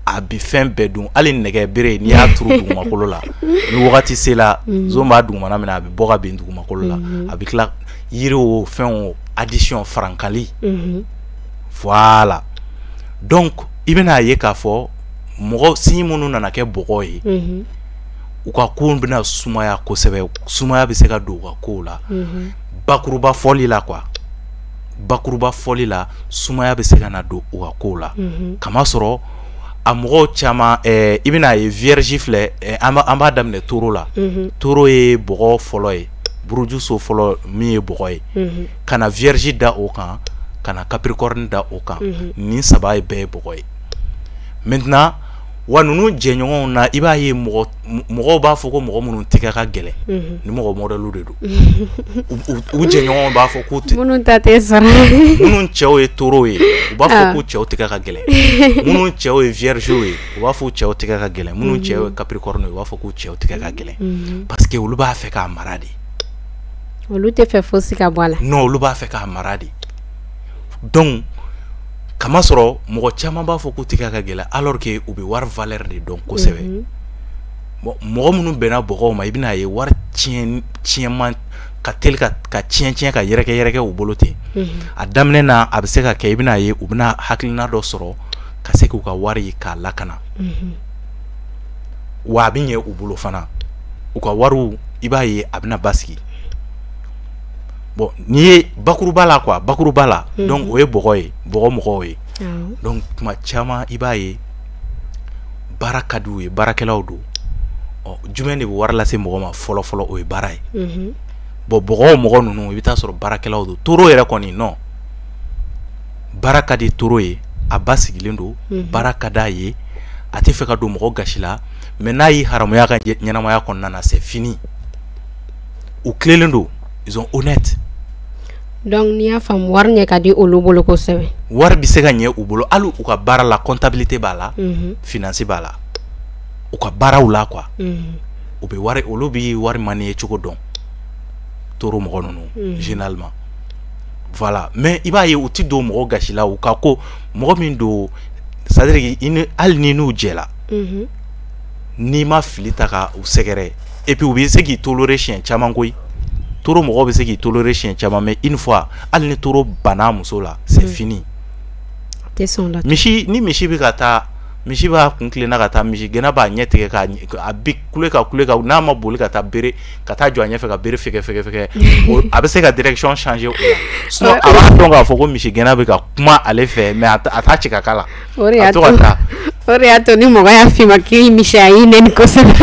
a bɛ fɛn bɛɛ dun hali nɛgɛ bere n'i y'a turu dugumakolo la ni wagati sela zon b'a dugumana min na a bɛ bɔ ka bin dugumakolo la a bɛ tila yiri o fɛn o addition farankali voilà. Donc i bɛna ye k'a fɔ mɔgɔ si minnu nana kɛ bɔgɔ ye u ka kow bɛna sumaya kosɛbɛ sumaya bɛ se ka don u ka kow la bakuruba fɔli la quoi bakuruba fɔli la sumaya bɛ se ka na don u ka kow la kamasɔrɔ a mɔgɔw caman i bɛna ye vierge filɛ an b'a daminɛ toro la toro ye bɔgɔ fɔlɔ ye burujuso fɔlɔ min ye bɔgɔ ye ka na vierge da o kan kana capricorne da o kan ni saba ye bɛɛ ye bɔgɔ ye maintenant wa ninnu jɛɲɔgɔnw na i b'a ye mɔgɔw b'a fɔ ko mɔgɔ minnu tɛgɛ ka gɛlɛn ni mɔgɔ modèle de don u jɛɲɔgɔnw b'a fɔ k'u minnu ta tɛ sara minnu cɛw ye taureau ye u b'a fɔ k'u cɛw tɛgɛ ka gɛlɛn minnu cɛw ye vierge ye u b'a fɔ cɛw tɛgɛ ka gɛlɛn minnu cɛw ye capricorne ye u b'a fɔ k'u cɛw tɛgɛ ka gɛlɛn parce que olu b'a fɛ k'a mara de olu tɛ fɛ fosi ka bɔ a la non olu b'a fɛ k'a mara de donc kamasɔrɔ mɔgɔ caman b'a fɔ k'u tɛgɛ ka gɛlɛn alors que u bɛ wari valeur de dɔn kosɛbɛ bon mɔgɔ minnu bɛnna bɔgɔw ma i bɛna ye wari tiɲɛman ka teli ka tiɲɛ ka yɛrɛkɛ u bolo ten a daminɛ na a bɛ se ka kɛ i bɛna ye u bɛna hakilina dɔ sɔrɔ ka se k'u ka wari ye k'a lakana wa a bɛ ɲɛ u bolo fana u ka wariw i b'a ye a bɛna basigi bon n'i ye bakuruba la quoi bakuruba la donc o ye bɔgɔ ye bɔgɔ mɔgɔw ye donc tuma caman i b'a ye baara ka di u ye baarakɛlaw don jumɛn de bɛ wari lase mɔgɔ ma fɔlɔ fɔlɔ o ye baara ye bon bɔgɔ mɔgɔ ninnu i bɛ taa sɔrɔ baarakɛlaw don toro yɛrɛ kɔni non baara ka di toro ye a ba sigilen don baara ka d'a ye a tɛ fɛ ka don mɔgɔ gasi la mais n'a y'i haramuya ka ɲɛnamaya kɔnɔna na c'est fini u tilelen don ils sont honnêtes. Donc n'i y'a faamu wari ɲɛ ka di olu bolo kosɛbɛ wari bɛ se ka ɲɛ u bolo hali u ka baara la comptabilité b'a la finance b'a la u ka baaraw la quoi u bɛ wari olu bɛ wari manier cogo dɔn toro mɔgɔ ninnu généralement voilà mais i b'a ye u ti don mɔgɔ gasi la u ka ko mɔgɔ min don c'est à dire hali ni n'u jɛla n'i ma fili ta ka u sɛgɛrɛ et puis u bɛ se k'i tolérer siɲɛ caman koyi toro mɔgɔ bɛ se k'i tolérer siɲɛ caman mais une fois hali ni toro banna muso la c'est fini misi ni misi bɛ ka taa misi b'a kun tilenna ka taa misi gɛnna b'a ɲɛ tigɛ a bɛ kule ka n'a ma boli ka taa bere ka taa jɔ a ɲɛfɛ ka bere fɛkɛ a bɛ se ka direction changer o la sinon a b'a dɔn k'a fɔ ko misi gɛnna bɛ ka kuma ale fɛ mais a t'a ci ka k'a la a to ka taa o de y'a to ni mɔgɔ y'a f'i ma k'i misi a y'i nɛni kosɛbɛ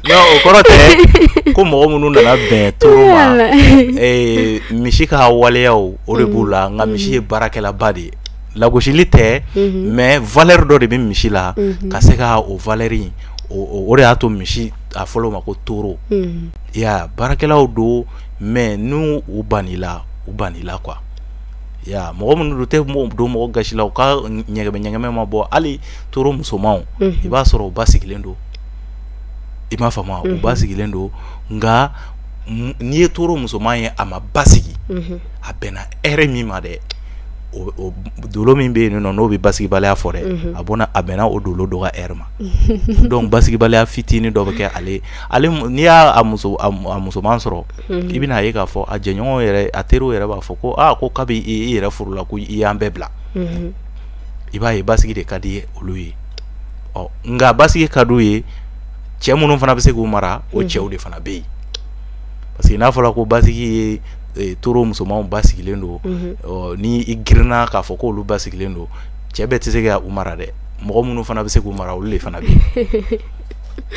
non o kɔrɔ tɛ ko mɔgɔ minnu nana bɛn toro ma misi ka waleyaw o de b'u la nka misi ye baarakɛlaba de ye lagosili tɛ mais valeur dɔ de bɛ misi la ka se ka o valeur in o de y'a to misi a fɔlɔ ma ko toro ya baarakɛlaw don mais n'u bannila quoi ya mɔgɔ minnu tɛ don mɔgɔ gasi la u ka ɲɛgɛmɛ ma bɔ hali toro musomanw i b'a sɔrɔ u ba sigilen don i m'a faamu u basigilen don nka n'i ye toro musoman ye a ma basigi a bɛnna hɛrɛ min ma dɛ o dolo min bɛ yen nɔ n'o bɛ basigibaliya fɔ dɛ a bɛnna o dolo dɔ ka hɛrɛ ma donc basigibaliya fitinin dɔ bɛ kɛ ale n'i y'a musoman sɔrɔ i bɛna ye k'a fɔ a jɛɲɔgɔn yɛrɛ a teriw yɛrɛ b'a fɔ ko ko kabi i yɛrɛ furu la ko i y'an bɛɛ bila i b'a ye basigi de ka di olu ye nka basigi ka d'u ye cɛ minnu fana bɛ se k'u mara o cɛw de fana bɛ yen parce que n'a fɔra ko basigi ye toro musomanw basigilen don ni i girinna k'a fɔ ko olu basigilen don cɛ bɛɛ tɛ se ka u mara dɛ mɔgɔ minnu fana bɛ se k'u mara olu de fana bɛ yen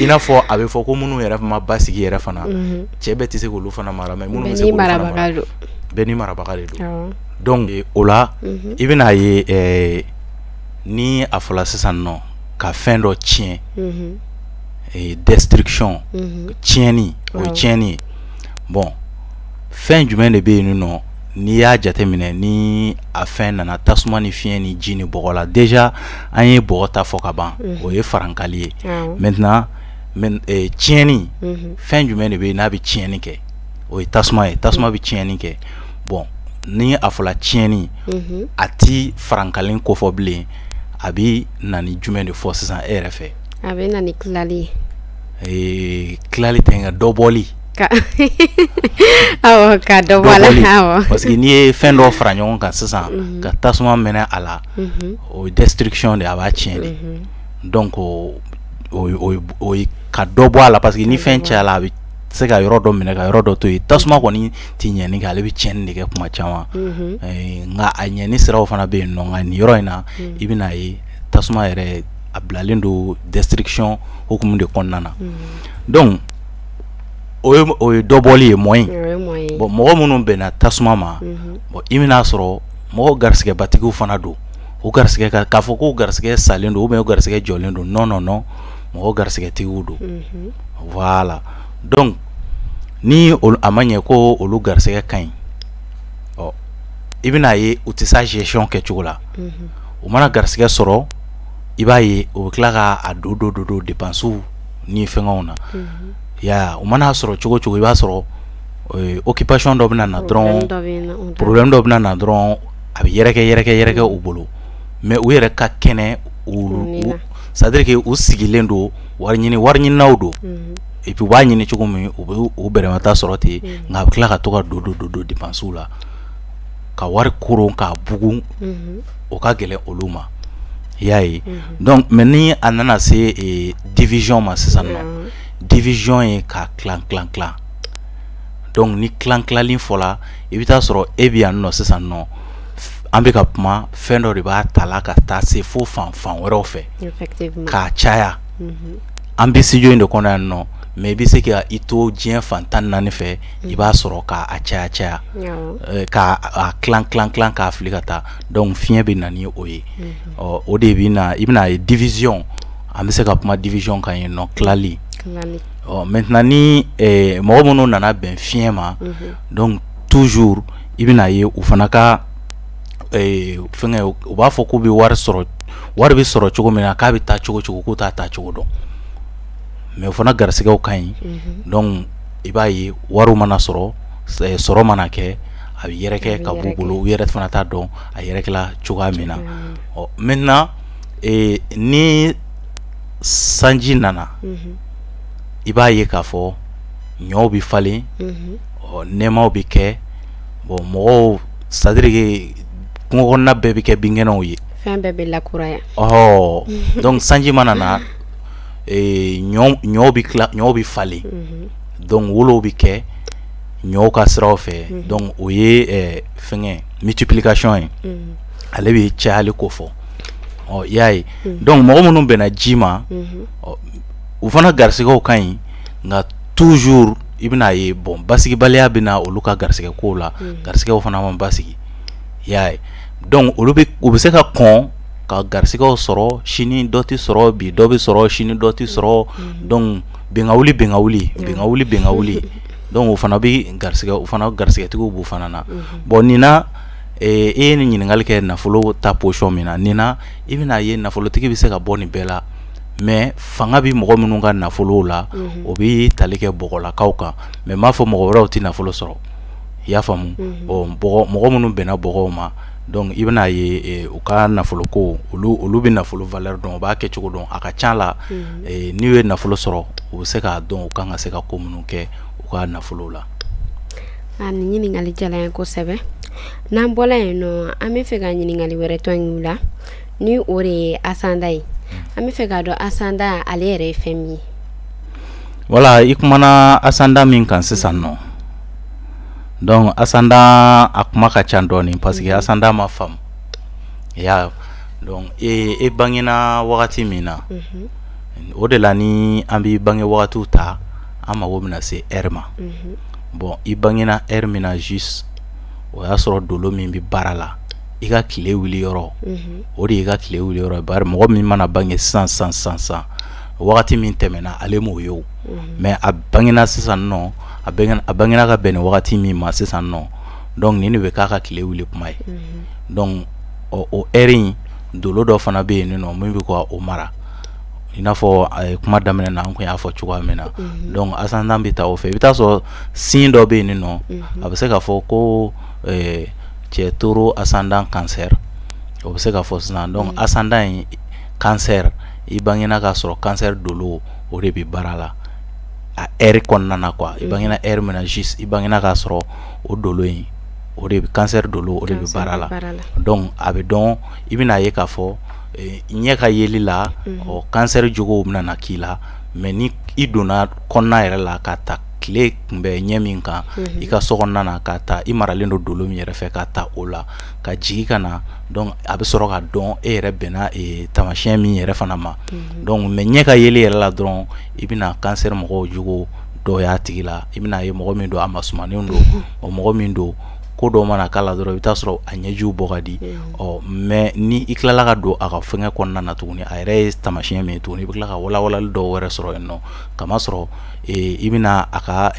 i n'a fɔ a bɛ fɔ ko minnu yɛrɛ ma basigi yɛrɛ fana cɛ bɛɛ tɛ se k'olu fana mara mais minnu bɛ se k'olu fana mara bɛɛ ni marabaga de don donc o la i bɛna ye ni a fɔla sisan nɔ ka fɛn dɔ tiɲɛ destruction tiɲɛni o ye tiɲɛni ye bon fɛn jumɛn de bɛ yen nɔ n'i y'a jateminɛ ni a fɛn nana tasuma ni fiɲɛ ni ji ni bɔgɔ la déjà an ye bɔgɔ ta fɔ ka ban o ye farankali ye maintenant tiɲɛni fɛn jumɛn de bɛ yen n'a bɛ tiɲɛni kɛ o ye tasuma ye tasuma bɛ tiɲɛni kɛ bon ni a fɔla tiɲɛni a ti farankali kofɔ bilen a bɛ na ni jumɛn de fɔ sisan e yɛrɛ fɛ a bɛ na ni tilali ye tilali tɛ nka dɔ bɔli awɔ ka dɔ bɔ a la awɔ parce que n'i ye fɛn dɔ fara ɲɔgɔn kan sisan ka tasuma mɛnɛ a la o ye destruction de a b'a tiɲɛ de donc o ye ka dɔ bɔ a la parce que ni fɛn cayala a bɛ se ka yɔrɔ dɔ minɛ ka yɔrɔ dɔ to yen tasuma kɔni ti ɲɛni kɛ ale bɛ tiɲɛni de kɛ kuma caman nka a ɲɛni siraw fana bɛ yen nɔ nka nin yɔrɔ in na i bɛna ye tasuma yɛrɛ a bilalen don destruction hukumu de kɔnɔna na donc o ye dɔ bɔli ye moyen bon mɔgɔ minnu bɛnna tasuma ma bon i bɛna sɔrɔ mɔgɔ garisigɛbatigiw fana don o garisɛgɛ k'a fɔ ko garisɛgɛ salen don ou bien o garisɛgɛ jɔlen don non non non mɔgɔ garisɛgɛtigiw don voilà donc ni a ma ɲɛ ko olu garisɛgɛ ka ɲi i bɛna ye u tɛ se gestion kɛcogo la u mana garisɛgɛ sɔrɔ i b'a ye u bɛ tila ka don dépenses ni fɛngɛw na ya u mana sɔrɔ cogo cogo i b'a sɔrɔ occupation dɔ bɛna na dɔrɔn problème dɔ bɛna na dɔrɔn a bɛ yɛrɛkɛ u bolo mais u yɛrɛ ka kɛnɛ c'est à dire que u sigilen don wari ɲininaw don et puis u b'a ɲini cogo min u bɛ u bɛrɛmata sɔrɔ ten nka a bɛ tila ka to ka don dépenses la ka wari koron k'a bugun o ka gɛlɛn olu ma i y'a ye donc mais ni a nana se division ma sisan nɔ division ye ka tilan donc ni tilali fɔla i bɛ taa sɔrɔ e bɛ yan nɔ sisan nɔ an bɛ ka kuma fɛn dɔ de b'a ta la ka taa se fo fan wɛrɛw fɛ k'a caya an bɛ studio in de kɔnɔ yan nɔ mais i bɛ se ka i to diɲɛ fan 14 fɛ i b'a sɔrɔ k'a caya k'a tilan k'a fili ka taa donc fiɲɛ bɛ na ni o ye o de bɛ na i bɛna ye division an bɛ se ka kuma division kan yen nɔ tilali maintenant ni mɔgɔ minnu nana bɛn fiɲɛ ma donc toujours i bɛna ye u fana ka fɛngɛ u b'a fɔ k'u bɛ wari bɛ sɔrɔ cogo min na k'a bɛ taa cogo k'u t'a taa cogo dɔn mais u fana garisɛgɛw ka ɲi donc i b'a ye wariw mana sɔrɔ mana kɛ a bɛ yɛrɛkɛ ka b'u bolo u yɛrɛ fana t'a dɔn a yɛrɛkɛla cogoya min na maintenant ni sanji nana i b'a ye k'a fɔ ɲɔw bɛ falen nɛmaw bɛ kɛ bon mɔgɔw c'est à dire que kungo kɔnɔna bɛɛ bɛ kɛ binkɛnɛw ye fɛn bɛɛ bɛ lakuraya donc sanji mana na ɲɔw bɛ falen donc wolow bɛ kɛ ɲɔw ka siraw fɛ donc o ye fɛngɛ multiplication ye ale bɛ cayali ko fɔ i y'a ye donc mɔgɔ minnu bɛnna ji ma u fana garisɛgɛw ka ɲi nka toujours i bɛna ye bon basigibaliya bɛna olu ka garisɛgɛ kow la garisɛgɛw fana ma basigi i y'a ye donc u bɛ se ka kɔn ka garisɛgɛw sɔrɔ sini dɔ tɛ sɔrɔ bi dɔ bɛ sɔrɔ sini dɔ tɛ sɔrɔ donc bɛnka wuli donc o fana bɛ garisɛgɛtigiw b'u fana na bon nin na e ye nin ɲininkali kɛ nafolo ta position min na nin na i bɛna ye nafolotigi bɛ se ka bɔ nin bɛɛ la mais fanga bi mɔgɔ minnu ka nafolo la o bi tali kɛ bɔgɔlakaw kan mais m'a fɔ mɔgɔ wɛrɛw tɛ nafolo sɔrɔ i y'a faamu mɔgɔ minnu bɛnna bɔgɔw ma donc i bɛna ye u ka nafolo ko olu bɛ nafolo valeur dɔn u b'a kɛ cogo dɔn a ka ca la n'i ye nafolo sɔrɔ u bɛ se k'a dɔn u kan ka se ka ko minnu kɛ u ka nafolo la. Ni ɲininkali diyara n ye kosɛbɛ. N'an bɔla yen nɔ an bɛ fɛ ka ɲininkali wɛrɛ tɔ in la ni o de ye Asanda ye. An bɛ fɛ k'a dɔn Asanda ale yɛrɛ ye fɛn min ye. Voilà, i kumana Asanda min kan sisan nɔ. Donc Asanda a kuma ka ca dɔɔni parce que Asanda ma faamu. Ya donc e bangena wagati min na. O de la ni an bɛ bange wagatiw ta an mago bɛna se heure ma. Bon i bangena heure min na juste o y'a sɔrɔ dolo min bɛ baara la i ka tile wuli yɔrɔ o de i ka tile wuli yɔrɔ bari mɔgɔ min mana bange sisan wagati min tɛmɛna ale m'o ye o mais a bangena sisan nɔ a bangena ka bɛn ni wagati min ma sisan nɔ donc nin de bɛ k'a ka tile wuli kuma ye donc o heure in dolo dɔ fana bɛ yen nɔ min bɛ k'o mara i n'a fɔ kuma daminɛ na an kun y'a fɔ cogoya min na donc Asanda bɛ taa o fɛ i bɛ taa sɔrɔ signe dɔ bɛ yen nɔ a bɛ se k'a fɔ ko cɛ toro ascendant cancer o bɛ se k'a fɔ sisan donc ascendant in cancer i bangena k'a sɔrɔ cancer dolo o de bɛ baara la a heure kɔnɔna na quoi i bangena heure min na juste i bangena k'a sɔrɔ o dolo in o de bɛ cancer dolo o de bɛ baara la donc a bɛ dɔn i bɛna ye k'a fɔ ɲɛ ka yeli la cancer jogow bɛna na k'i la mais ni i donna kɔnɔna yɛrɛ la ka ta tile kunbɛ ɲɛ min kan i ka sokɔnɔna na ka ta i maralen do dolo min yɛrɛ fɛ ka ta o la ka jigi ka na donc a bɛ sɔrɔ ka dɔn e yɛrɛ bɛnna tamasiyɛn min yɛrɛ fana ma donc mais ɲɛ ka yeli yɛrɛ la dɔrɔn i bɛna cancer mɔgɔw jogo dɔ y'a tigi la i bɛna ye mɔgɔ min do a masumanen do o mɔgɔ min do ko dɔw mana k'a la dɔrɔn i bɛ taa sɔrɔ a ɲɛjiw bɔ ka di mais ni i tilala ka don a ka fɛngɛ kɔnɔna na tuguni a yɛrɛ ye tamasiyɛn min ye tuguni i bɛ tila ka walawalali dɔw wɛrɛ sɔrɔ yen nɔ kama sɔrɔ i bɛna a ka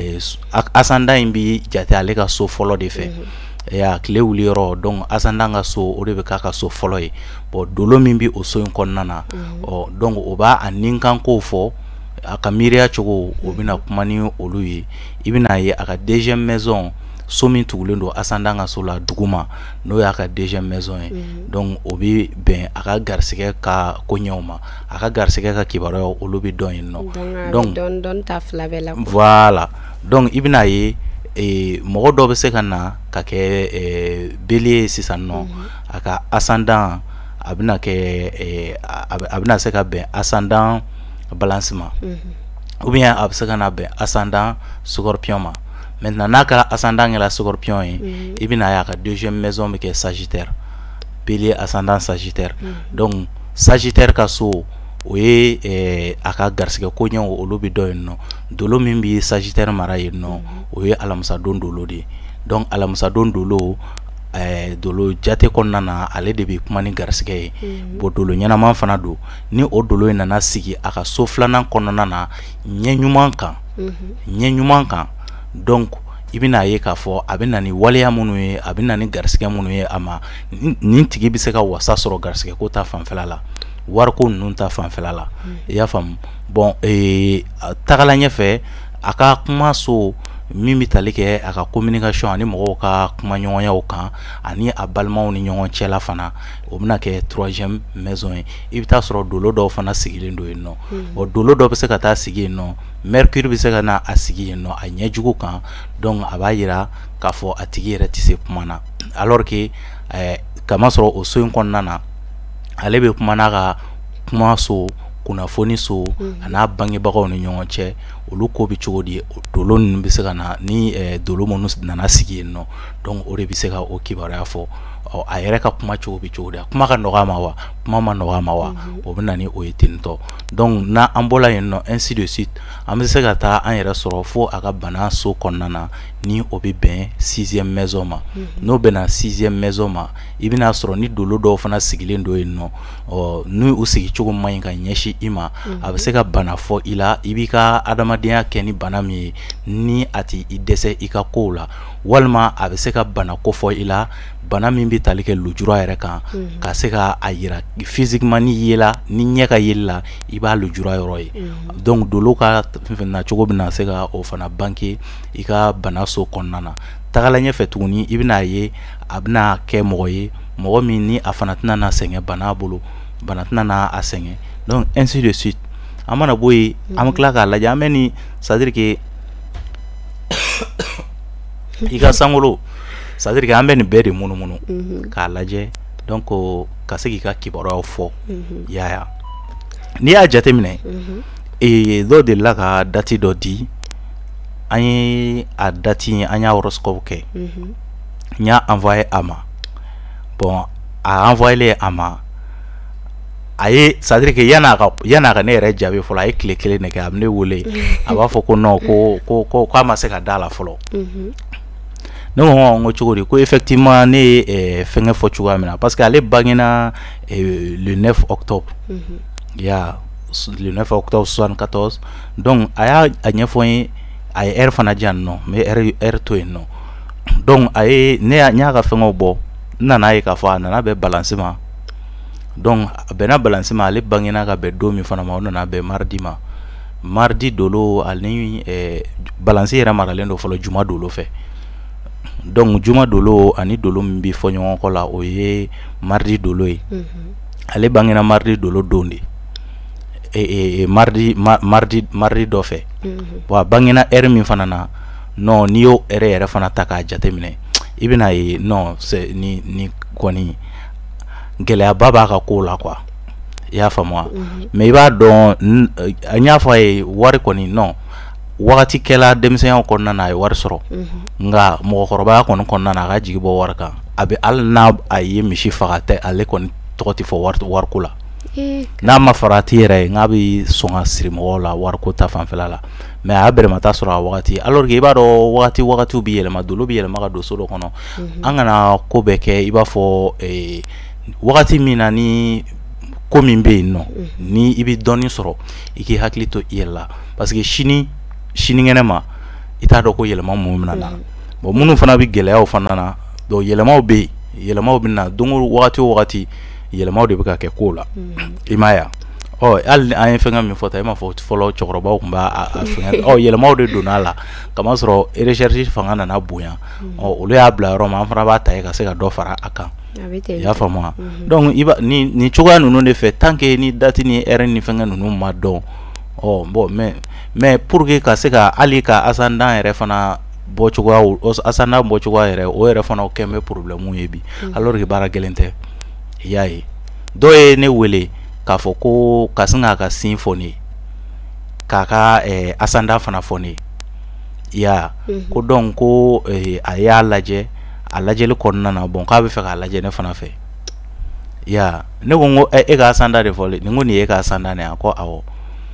Asanda in bi jate ale ka so fɔlɔ de fɛ a tile wuli yɔrɔ donc Asanda ka so o de bɛ k'a ka so fɔlɔ ye bon dolo min bi o so in kɔnɔna na donc o b'a a ninkankow fɔ a ka miiriya cogo o bɛna kuma ni olu ye i bɛna ye a ka deuxième maison so min tugulen do Asanda ka so la duguma n'o y'a ka deuxième maison ye donc o bɛ bɛn a ka garisigɛ ka koɲɛw ma a ka garisigɛ ka kibaruyaw olu bɛ dɔn yen nɔ donc dɔn ta fila bɛɛ la voilà donc i bɛna ye mɔgɔ dɔ bɛ se ka na ka kɛ bélier ye sisan nɔ a ka ascendant a bɛna kɛ a bɛna se ka bɛn ascendant balance ma ou bien a bɛ se ka na bɛn ascendant scorpion ma. Maintenant n'a kɛra ascendant kɛla scorpion ye i bɛna ye a ka deuxième maison bɛ kɛ sagittaire bélier ascendant sagittaire donc sagittaire ka so o ye a ka garisigɛ koɲɛw olu bɛ dɔn yen nɔ dolo min bɛ sagittaire mara yen nɔ o ye alamisadon dolo de ye donc alamisadon dolo dolo jate kɔnɔna na ale de bɛ kuma ni garisigɛ ye bon dolo ɲɛnaman fana don ni o dolo in nana sigi a ka so filanan kɔnɔna na ɲɛ ɲuman kan donc i bɛna ye k'a fɔ a bɛ na ni waleya minnu ye a bɛ na ni garisigɛ minnu ye a ma nin tigi bɛ se ka wasa sɔrɔ garisigɛ ko ta fanfɛla la wariko ninnu ta fanfɛla la i y'a faamu bon tagala ɲɛfɛ a ka kuma so min bɛ tali kɛ a ka communication ani mɔgɔw ka kuma ɲɔgɔnyaw kan ani a balimaw ni ɲɔgɔn cɛla fana o bɛna kɛ troisième maison ye i bɛ taa sɔrɔ dolo dɔw fana sigilen don yen nɔ o dolo dɔ bɛ se ka taa sigi yen nɔ mercure bɛ se ka na a sigi yen nɔ a ɲɛjugu kan donc a b'a yira k'a fɔ a tigi yɛrɛ tɛ se kuma na alors que kama sɔrɔ o so in kɔnɔna na ale bɛ kuma n'a ka kuma so kunnafoni so a n'a bangebagaw ni ɲɔgɔn cɛ olu ko bɛ cogo di dolo ninnu bɛ se ka na ni dolo minnu nana sigi yen nɔ donc o de bɛ se ka o kibaruya fɔ a yɛrɛ ka kuma cogo bɛ cogo di a kuma ka nɔgɔ a ma wa kuma ma nɔgɔ a ma wa o bɛ na ni o ye tentɔ donc na an bɔla yen nɔ ainsi de suite an bɛ se ka taa an yɛrɛ sɔrɔ fo a ka bana so kɔnɔna na ni o bɛ bɛn sixième maison ma n'o bɛnna sixième maison ma i bɛna sɔrɔ ni dolo dɔw fana sigilen don yen nɔ ni u sigi cogo man ɲi ka ɲɛsin i ma a bɛ se ka bana fɔ i la i b'i ka adamadenya adamadenya kɛ ni bana min ye ni a ti i dɛsɛ i ka kow la walima a bɛ se ka bana kofɔ i la bana min bɛ tali kɛ lujura yɛrɛ kan ka se ka a yira physiquement ni yela ni ɲɛ ka yeli la i b'a lujura yɔrɔ ye donc dolo ka fɛn na cogo bɛna se ka o fana banke i ka bana so kɔnɔna na tagala ɲɛfɛ tuguni i bɛna ye a bɛna kɛ mɔgɔ ye mɔgɔ min ni a fana tɛna na sɛgɛn bana bolo bana tɛna na a sɛgɛn donc ainsi de suite an mana bɔ yen an bɛ tila k'a lajɛ an bɛ ni c'est à dire que i ka sankolo c'est à dire que an bɛ nin bɛɛ de munumunu k'a lajɛ donc ka se k'i ka kibaruyaw fɔ yaya n'i y'a jateminɛ dɔ delila ka dati dɔ di an ye a dati an y'a horoscope kɛ n y'a envoyé a ma bon a envoyé a ma a ye c'est à dire que yan'a ka ne yɛrɛ jaabi fɔlɔ a ye tile kelen de kɛ a bɛ ne wele a b'a fɔ ko non ko k'a ma se ka da la fɔlɔ ne ko n ko cogo di ko effectivement ne ye fɛngɛ fɔ cogoya min na parce que ale bangena le 9 octobre ya le 9 octobre 74 donc a y'a ɲɛfɔ n ye a ye heure fana di yan nɔ n bɛ heure to yen nɔ donc a ye n y'a ka fɛngɛw bɔ n nana ye k'a fɔ a nana bɛn balance ma donc a bɛnna balance ma ale bangena ka bɛn don min fana ma o nana bɛn mardi ma mardi dolo ani balance yɛrɛ maralen do fɔlɔ juma dolo fɛ donc juma dolo ani dolo min bi fɔ ɲɔgɔn kɔ la o ye mardi dolo ye ale bangena mardi dolo don de mardi dɔ fɛ bon a bangena heure min fana na non n'i y'o heure yɛrɛ fana ta k'a jateminɛ i bɛna ye non c'est ni kɔni gɛlɛyaba b'a ka ko la quoi i y'a faamu wa mais i b'a dɔn n y'a fɔ a ye wari kɔni non wagati kɛla denmisɛnyaw kɔnɔna na a ye wari sɔrɔ nka mɔgɔkɔrɔbaya kɔni kɔnɔna na a ka jigi bɔ wari kan a bɛ hali n'a a ye misi faga tɛ ale kɔni tɔgɔ tɛ fɔ wariko la n'a ma fara ti yɛrɛ ye n'a bɛ sɔn ka siri mɔgɔw la wariko ta fanfɛla la mais a y'a bɛrɛmata sɔrɔ a wagati alors que i b'a dɔn wagatiw bɛ yɛlɛma dolo bɛ yɛlɛma ka don so dɔ kɔnɔ an kana ko bɛɛ kɛ i b'a fɔ wagati min na ni ko min bɛ yen nɔ ni i bɛ dɔɔnin sɔrɔ i k'i hakili to i yɛrɛ la parce que sinikɛnɛ ma i t'a dɔn ko yɛlɛma mun bɛna na bon minnu fana bɛ gɛlɛyaw fana na donc yɛlɛmaw bɛ yen yɛlɛmaw bɛ na don o wagati o wagati yɛlɛmaw de bɛ ka kɛ ko la i m'a ye hali an ye fɛngɛ min fɔ ta i m'a fɔ fɔlɔ cɛkɔrɔbaw tun b'a fɛngɛ yɛlɛmaw de donna a la kamasɔrɔ recherche fanga nana bonya olu y'a bila yɔrɔ min an fana b'a ta ye ka se ka dɔ fara a kan i y'a faamu wa donc ni cogoya ninnu de fɛ tant que ni date ni heure ni fɛngɛ ninnu ma dɔn bon mais pour que ka se ka hali ka ascendant yɛrɛ fana bɔ cogoya ascendant bɔ cogoya yɛrɛ o yɛrɛ fana o kɛn bɛ problème ye bi alors que baara gɛlɛn tɛ i y'a ye dɔw ye ne wele k'a fɔ ko ka sin k'a ka sin fɔ ne k'a ka ascendant fana fɔ ne i y'a ko donc ko a y'a lajɛ a lajɛli kɔnɔna na bon k'a bɛ fɛ k'a lajɛ ne fana fɛ i y'a ne ko n ko e ka ascendant de fɔ nin ko nin ye e ka ascendant de ye a ko awɔ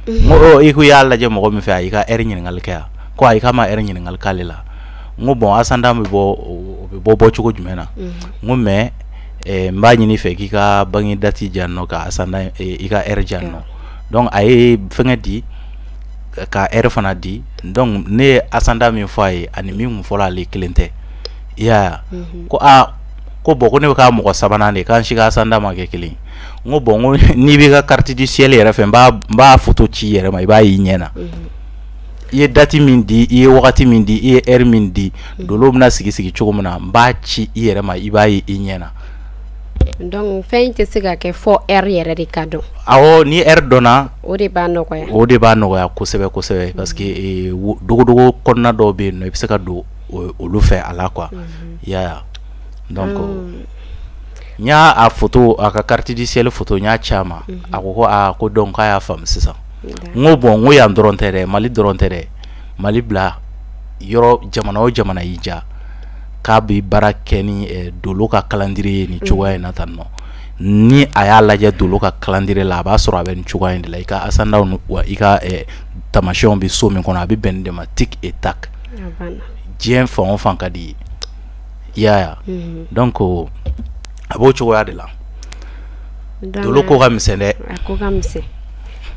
n ko i ko i y'a lajɛ mɔgɔ min fɛ a y'i ka heure ɲininkali kɛ yan ko ayi k'a ma heure ɲininkali k'ale la n ko bon ascendant bɛ bɔ cogo jumɛn na n ko mais n b'a ɲini fɛ k'i ka bange date di yan nɔ ka ascendant i ka heure di yan nɔ donc a ye fɛngɛ di ka heure fana di donc ne ye ascendant min fɔ a ye ani min kun fɔra ale kelen tɛ i y'a ye ko ko bon ko ne bɛ k'a mɔgɔ sabanan de k'an si ka ascendant ma kɛ kelen n ko bon n ko n'i b'i ka carte du ciel yɛrɛ fɛ n b'a photo ci i yɛrɛ ma i b'a y'i ɲɛ na i ye date min di i ye wagati min di i ye heure min di dolo bɛna sigi cogo min na n b'a ci i yɛrɛ ma i b'a ye i ɲɛ na donc fɛn tɛ se ka kɛ fɔ heure yɛrɛ de ka dɔn awɔ ni heure dɔnna o de b'a nɔgɔya kosɛbɛ parce que dogodogo kɔnɔna dɔw bɛ yen nɔ i bɛ se ka don olu fɛ a la quoi i y'a ye donc n y'a a photo a ka carte du ciel photo n y'a ci a ma a ko ko donc k'a y'a faamu sisan n ko bon n ko yan dɔrɔn tɛ dɛ Mali dɔrɔn tɛ dɛ Mali bila yɔrɔ jamana o jamana y'i ja k'a bɛ baara kɛ ni dolo ka calendrier ni cogoya in na tan nɔ ni a y'a lajɛ dolo ka calendrier la a b'a sɔrɔ a bɛ nin cogoya in de la i ka ascendant wa i ka tamasiyɛnw bɛ so min kɔnɔ a bɛ bɛn nin de ma tic et tac diɲɛ fan o fan ka di i y'a ye donc a b'o cogoya de la dolo ko ka misɛn dɛ a ko ka misɛn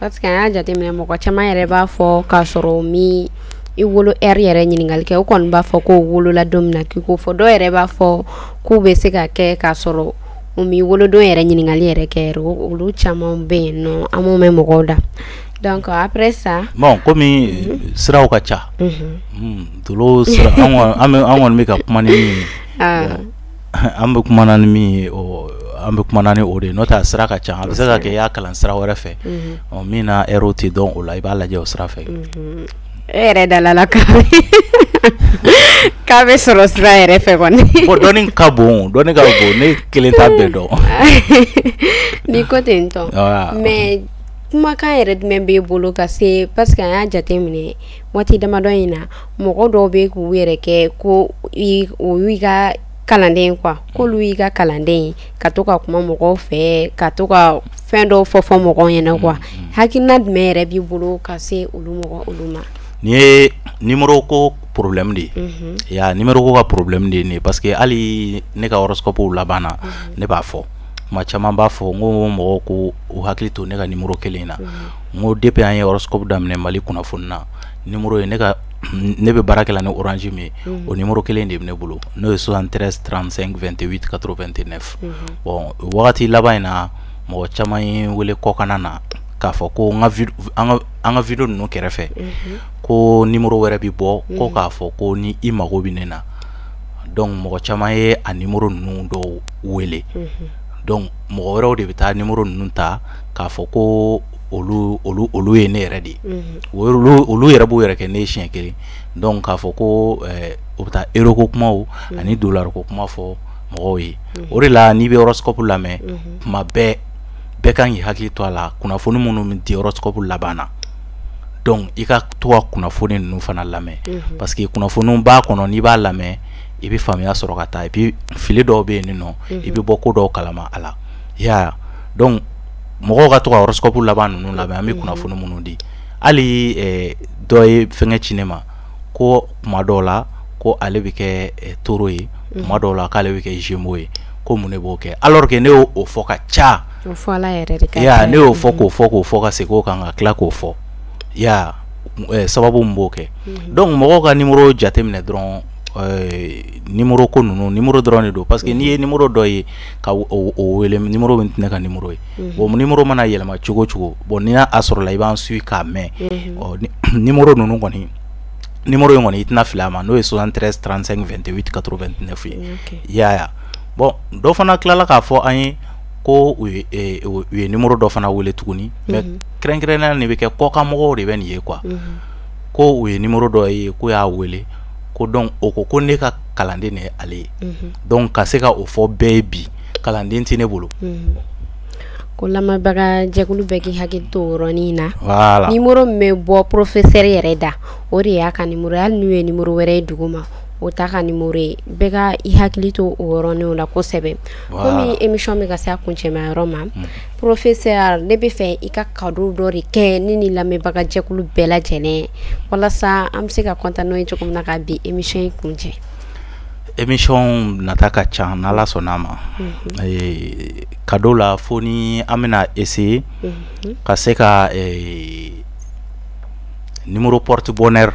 parce que an y'a jateminɛ mɔgɔ caman yɛrɛ b'a fɔ k'a sɔrɔ mi i wolo heure yɛrɛ ɲininkali kɛ o kɔni b'a fɔ k'o wolola don min na k'i ko fɔ dɔw yɛrɛ b'a fɔ k'u bɛ se ka kɛ k'a sɔrɔ o mi wolodon yɛrɛ ɲininkali yɛrɛ kɛ yɛrɛ olu caman bɛ yen nɔ an m'o mɛn mɔgɔw da donc après ça bon komi siraw ka ca dolo sira an kɔni bɛ ka kuma ni min ye an bɛ kuma ni min ye an bɛ kuma ni o de n'o tɛ a sira ka ca a bɛ se ka kɛ i y'a kalan sira wɛrɛ fɛ min na heure tɛ dɔn o la i b'a lajɛ o sira fɛ e yɛrɛ dalala k'a bɛ sɔrɔ sira yɛrɛ fɛ kɔni bon dɔɔni ka bon ne kelen t'a bɛɛ dɔn ni ko ten tɔ mais kumakan yɛrɛ jumɛn b'e bolo ka se parce que an y'a jateminɛ waati damadɔ in na mɔgɔ dɔw bɛ k'u yɛrɛ kɛ ko o y'u ka kalanden quoi k'olu y'i ka kalanden ka to ka kuma mɔgɔw fɛ ka to ka fɛn dɔw fɔ mɔgɔw ɲɛna quoi hakilina jumɛn yɛrɛ b'i bolo ka se olu ma ni ye numéro ko problème de ya numéro ko ka problème de ne parce que hali ne ka horoscope laban na ne b'a fɔ kuma caman b'a fɔ n ko mɔgɔw ko u hakili to ne ka numéro kelen na n ko depuis an ye horoscope daminɛ Mali kunnafoni na numéro ye ne bɛ baara kɛla ni Orange min o numéro kelen de bɛ ne bolo n'o ye 73 35 28 89 bon wagati laban in na mɔgɔ caman ye wele kɔkana na k'a fɔ ko an ka video ninnu kɛrɛfɛ ko numéro wɛrɛ bi bɔ ko k'a fɔ ko ni i mago bɛ ne na donc mɔgɔ caman ye a numéro ninnu dɔw wele donc mɔgɔ wɛrɛw de bɛ taa numéro ninnu ta k'a fɔ ko olu ye ne yɛrɛ de olu yɛrɛ b'u yɛrɛ kɛ ne siɲɛ kelen donc k'a fɔ ko o bɛ taa euro ko kumaw ani dollar ko kuma fɔ mɔgɔw ye o de la n'i bɛ horoscope lamɛn kuma bɛɛ kan k'i hakili to a la kunnafoni minnu di horoscope laban na donc i ka to ka kunnafoni ninnu fana lamɛn parce que kunnafoniw b'a kɔnɔ n'i b'a lamɛn i bɛ faamuya sɔrɔ ka taa et puis fili dɔw bɛ yen nɔ i bɛ bɔ ko dɔw kalama a la ya donc mɔgɔw ka to ka horoscope laban ninnu lamɛn an bɛ kunnafoni minnu di hali dɔ ye fɛngɛ ci ne ma ko kuma dɔw la ko ale bɛ kɛ taureau ye kuma dɔw la k'ale bɛ kɛ gémeaux ye ko mun de b'o kɛ alors que ne y'o fɔ ka ca ya ne y'o fɔ k'o fɔ ka segin o kan ka tila k'o fɔ ya sababu mun b'o kɛ donc mɔgɔw ka numéro jateminɛ dɔrɔn numéro ko ninnu numéro dɔrɔn de don parce que n'i ye numéro dɔ ye ka o wele numéro min tɛ ne ka numéro ye bon numéro mana yɛlɛma cogo o cogo bon n'i y'a sɔrɔ la i b'an suit k'a mɛn numéro ninnu kɔni numéro in kɔni i tɛna fili a ma n'o ye 73 35 28 89 ye ya bon dɔ fana tilala k'a fɔ an ye ko u ye numéro dɔ fana wele tuguni mais kɛrɛnkɛrɛnnenya nin bɛ kɛ kɔkanmɔgɔw de bɛ nin ye quoi ko u ye numéro dɔ ye ko y'a wele ko donc o ko ne ka kalanden ne ale ye donc ka se ka o fɔ bɛɛ ye bi kalanden tɛ ne bolo ko lamɛnbaga jɛkulu bɛɛ k'i hakili to o yɔrɔnin na voilà numéro min bɛ bɔ professeur yɛrɛ da o de y'a ka numéro hali n'u ye numéro wɛrɛ ye duguma o t'a ka numéro ye bɛɛ ka i hakili to o yɔrɔninw la kosɛbɛ komi émission bɛ ka se a kuncɛma yɔrɔ ma professeur ne bɛ fɛ i ka cadeau dɔ de kɛ ne ni lamɛnbaga jɛkulu bɛɛ lajɛlen walasa an bɛ se ka content n'o ye cogo min na ka bi émission in kuncɛ émission nata ka ca n'Ala sɔnna a ma cadeau la fo ni an bɛna essayer ka se ka numéro porte bonheur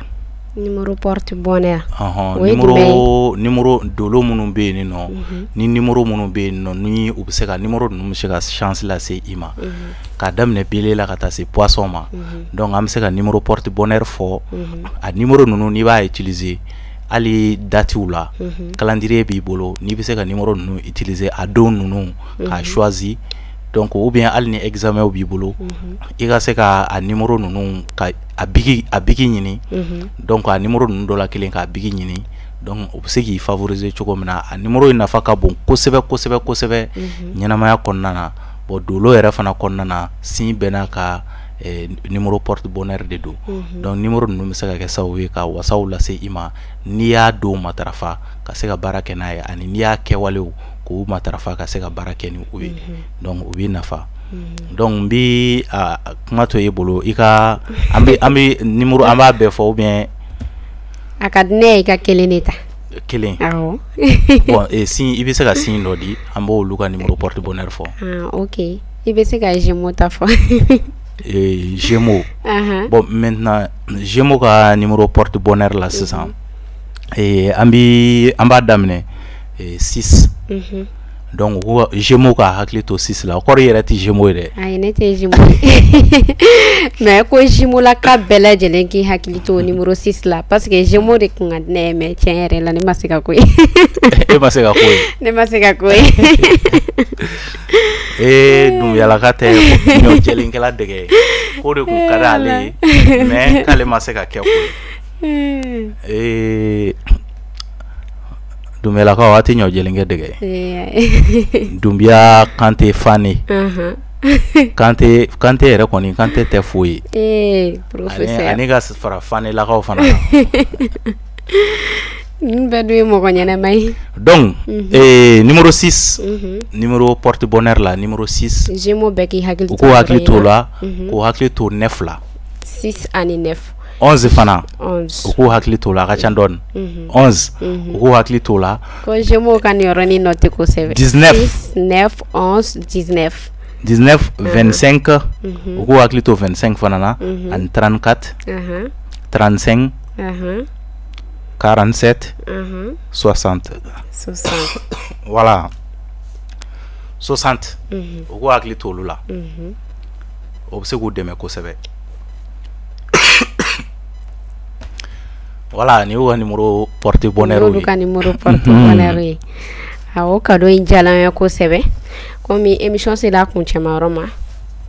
numéro porte bonheur numéro dolo minnu bɛ yen nɔ ni numéro minnu bɛ yen nɔ ni u bɛ se ka numéro ninnu bɛ se ka chance lase i ma k'a daminɛ bele la ka taa se poisson ma donc an bɛ se ka numéro porte bonheur fɔ a numéro ninnu n'i b'a utiliser hali datiw la calendrier b'i bolo n'i bɛ se ka numéro ninnu utiliser a don ninnu k'a choisi donc ou bien hali ni examen b'i bolo i ka se ka a numéro ninnu ka a bigi ɲini donc a numéro ninnu dɔ la kelen k'a bigi ɲini donc o bɛ se k'i favoriser cogo min na a numéro in nafa ka bon kosɛbɛ kosɛbɛ kosɛbɛ ɲɛnamaya kɔnɔna na bon dolo yɛrɛ fana kɔnɔna na sin bɛɛ n'a ka numéro porte bonheur de do donc numéro ninnu bɛ se ka kɛ sababu ye ka wasaw lase i ma n'i y'a don matarafa ka se ka baara kɛ n'a ye ani n'i y'a kɛwalew k'u matarafa ka se ka baara kɛ ni u ye donc u b'i nafa donc n bi kuma to e bolo i ka an bɛ numéro an b'a bɛɛ fɔ ou bien a ka di ne ye i ka kelen de ta kelen bon sin i bɛ se ka sin dɔ di an b'olu ka numéro porte bonheur fɔ ok i bɛ se ka Gémeaux ta fɔ Gémeaux. Bon, maintenant, Gémeaux ka numéro porte-bonheur là, c'est ça. Et amba damne 6. Donc, Gémeaux ka hakli to 6 là. Encore yere ti Gémeaux de. Ay ne te Gémeaux. Mais ko Gémeaux la ka bela jelen ki hakli to numéro 6 là parce que Gémeaux de kunga ne me tiere la ne masika koy. E masika koy. Ne masika koy. Dum yala ka te ñoo jelen kala dege. Ko de ku kadale mais kale masika ke koy. Dumela ka wati ñoo jelenge dege Dumbia Kanté Fani Kanté yere koni Kanté te foyi professeur ani ga fara Fani la ka fana bedu mo ko ñene may donc numéro 6 numéro porte-bonheur la numéro 6 Gémeaux beki hakil ko hakli to la ko hakli to 9 la 6 ani 9 11 fana 11 ko hakli to la ka chandon 11 ko hakli to la ko Gémeaux kan yoroni note ko 7 19 9 11 19 19 25 ko hakli to 25 fana na an 34 35 47 60 voilà 60 ko hakli to lula o se ko deme ko sebe voilà ni o numéro porte-bonheur oui ka numéro porte-bonheur oui awo kado injala ko sebe komi émission c'est la kunchema roma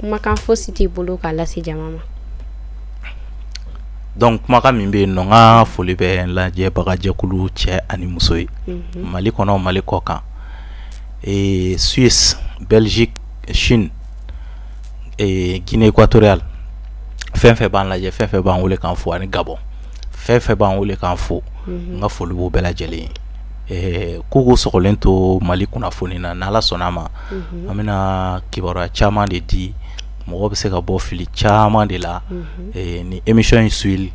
maka fo city bolo kala si jamama donc maka mimbe no nga foli be la je baga je kulu che ani musoy mali kono mali koka et Suisse Belgique Chine et Guinée équatoriale fe ban la je fe ban wole kan fo ani Gabon fe ban wole kan fo nga foli bo bela jeli kugu sokolen to mali kuna foni na nala sonama amina kibara chama de di mo be se ka bo fili chama de la ni émission suil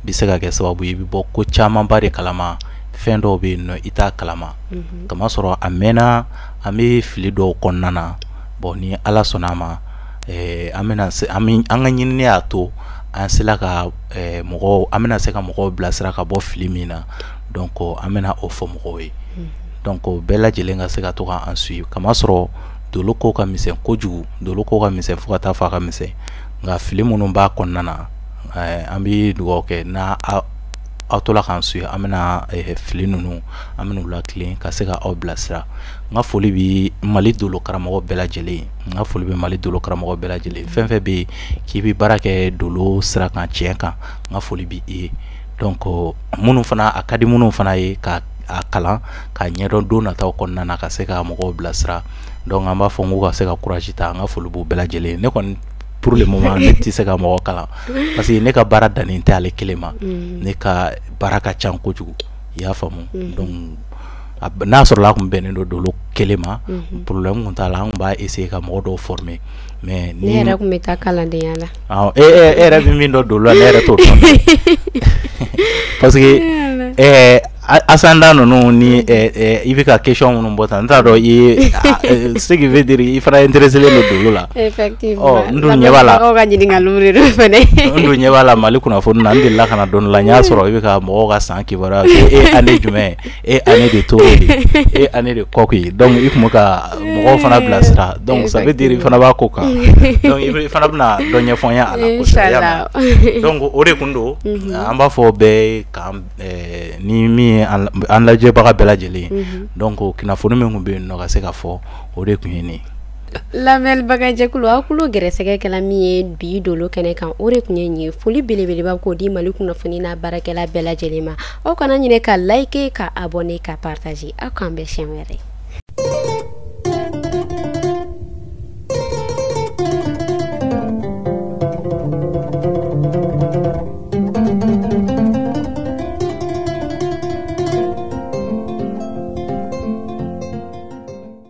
bi se ka ke sababu yi bo ko chama bare kalama fendo be no ita kalama kama soro amena ami fili do konnana bo ni ala sonama amina se ami anga nyini ato an sela ka mogo amena se ka mogo blasira ka bo fili mina donc amena o fo mogo yi donc bella jelenga se ka to ka an suivre kama soro dolo ko ka misen kojugu dolo ko ka misen fo ka ta fa ka misen nga fili munun ba konnana ambi dugo ke na autola kan suivre amena fili nunu amena la clean ka se ka o blasira nga foli bi mali dolo karamo bella jeli nga foli bi mali dolo karamo bella jeli fenfe bi ki bi barake dolo sira kan tienka nga foli bi donc munun fana akadi munun fana ye ka akala ka nyedo do na taw konna na ka se ka mo blasra donc amba fongo ka se ka courage ta nga fulu bu bela jele ne kon pour le moment ne ti se ka mo kala parce que ne ka bara dani te ale kelema ne ka baraka chanko jugu ya famu donc na sur la ko benen do lo kelema problème on ta la on ba essayer ka mo do former mais ni era ko meta kala de yala era bi min do lo era to parce que asanda no ni ibika question no bota nta do ce qui veut dire il fera intéresser le dolo là effectivement ndu nyebala o ga jidinga lumri do fene ndu nyebala malikuna fo na ndilla kana don la nya soro ibika mo ga san ki bara année jumain année de toro année de koki donc il faut ka mo fana blasra donc ça veut dire il fana ba koka donc il fana na donya fonya ala ko inshallah donc ore kundo amba fo be kam ni mi an la je baga bela jeli donc kina fonu me ngumbe no ka se ka fo ore kunyeni la mel baga je kulo akulo gere sege kala mi bi dolo kene kan ore kunyenyi foli belebele ba ko di maliku na foni na barakela bela jelima o kana nyine ka like ka abonner ka partager akambe chemere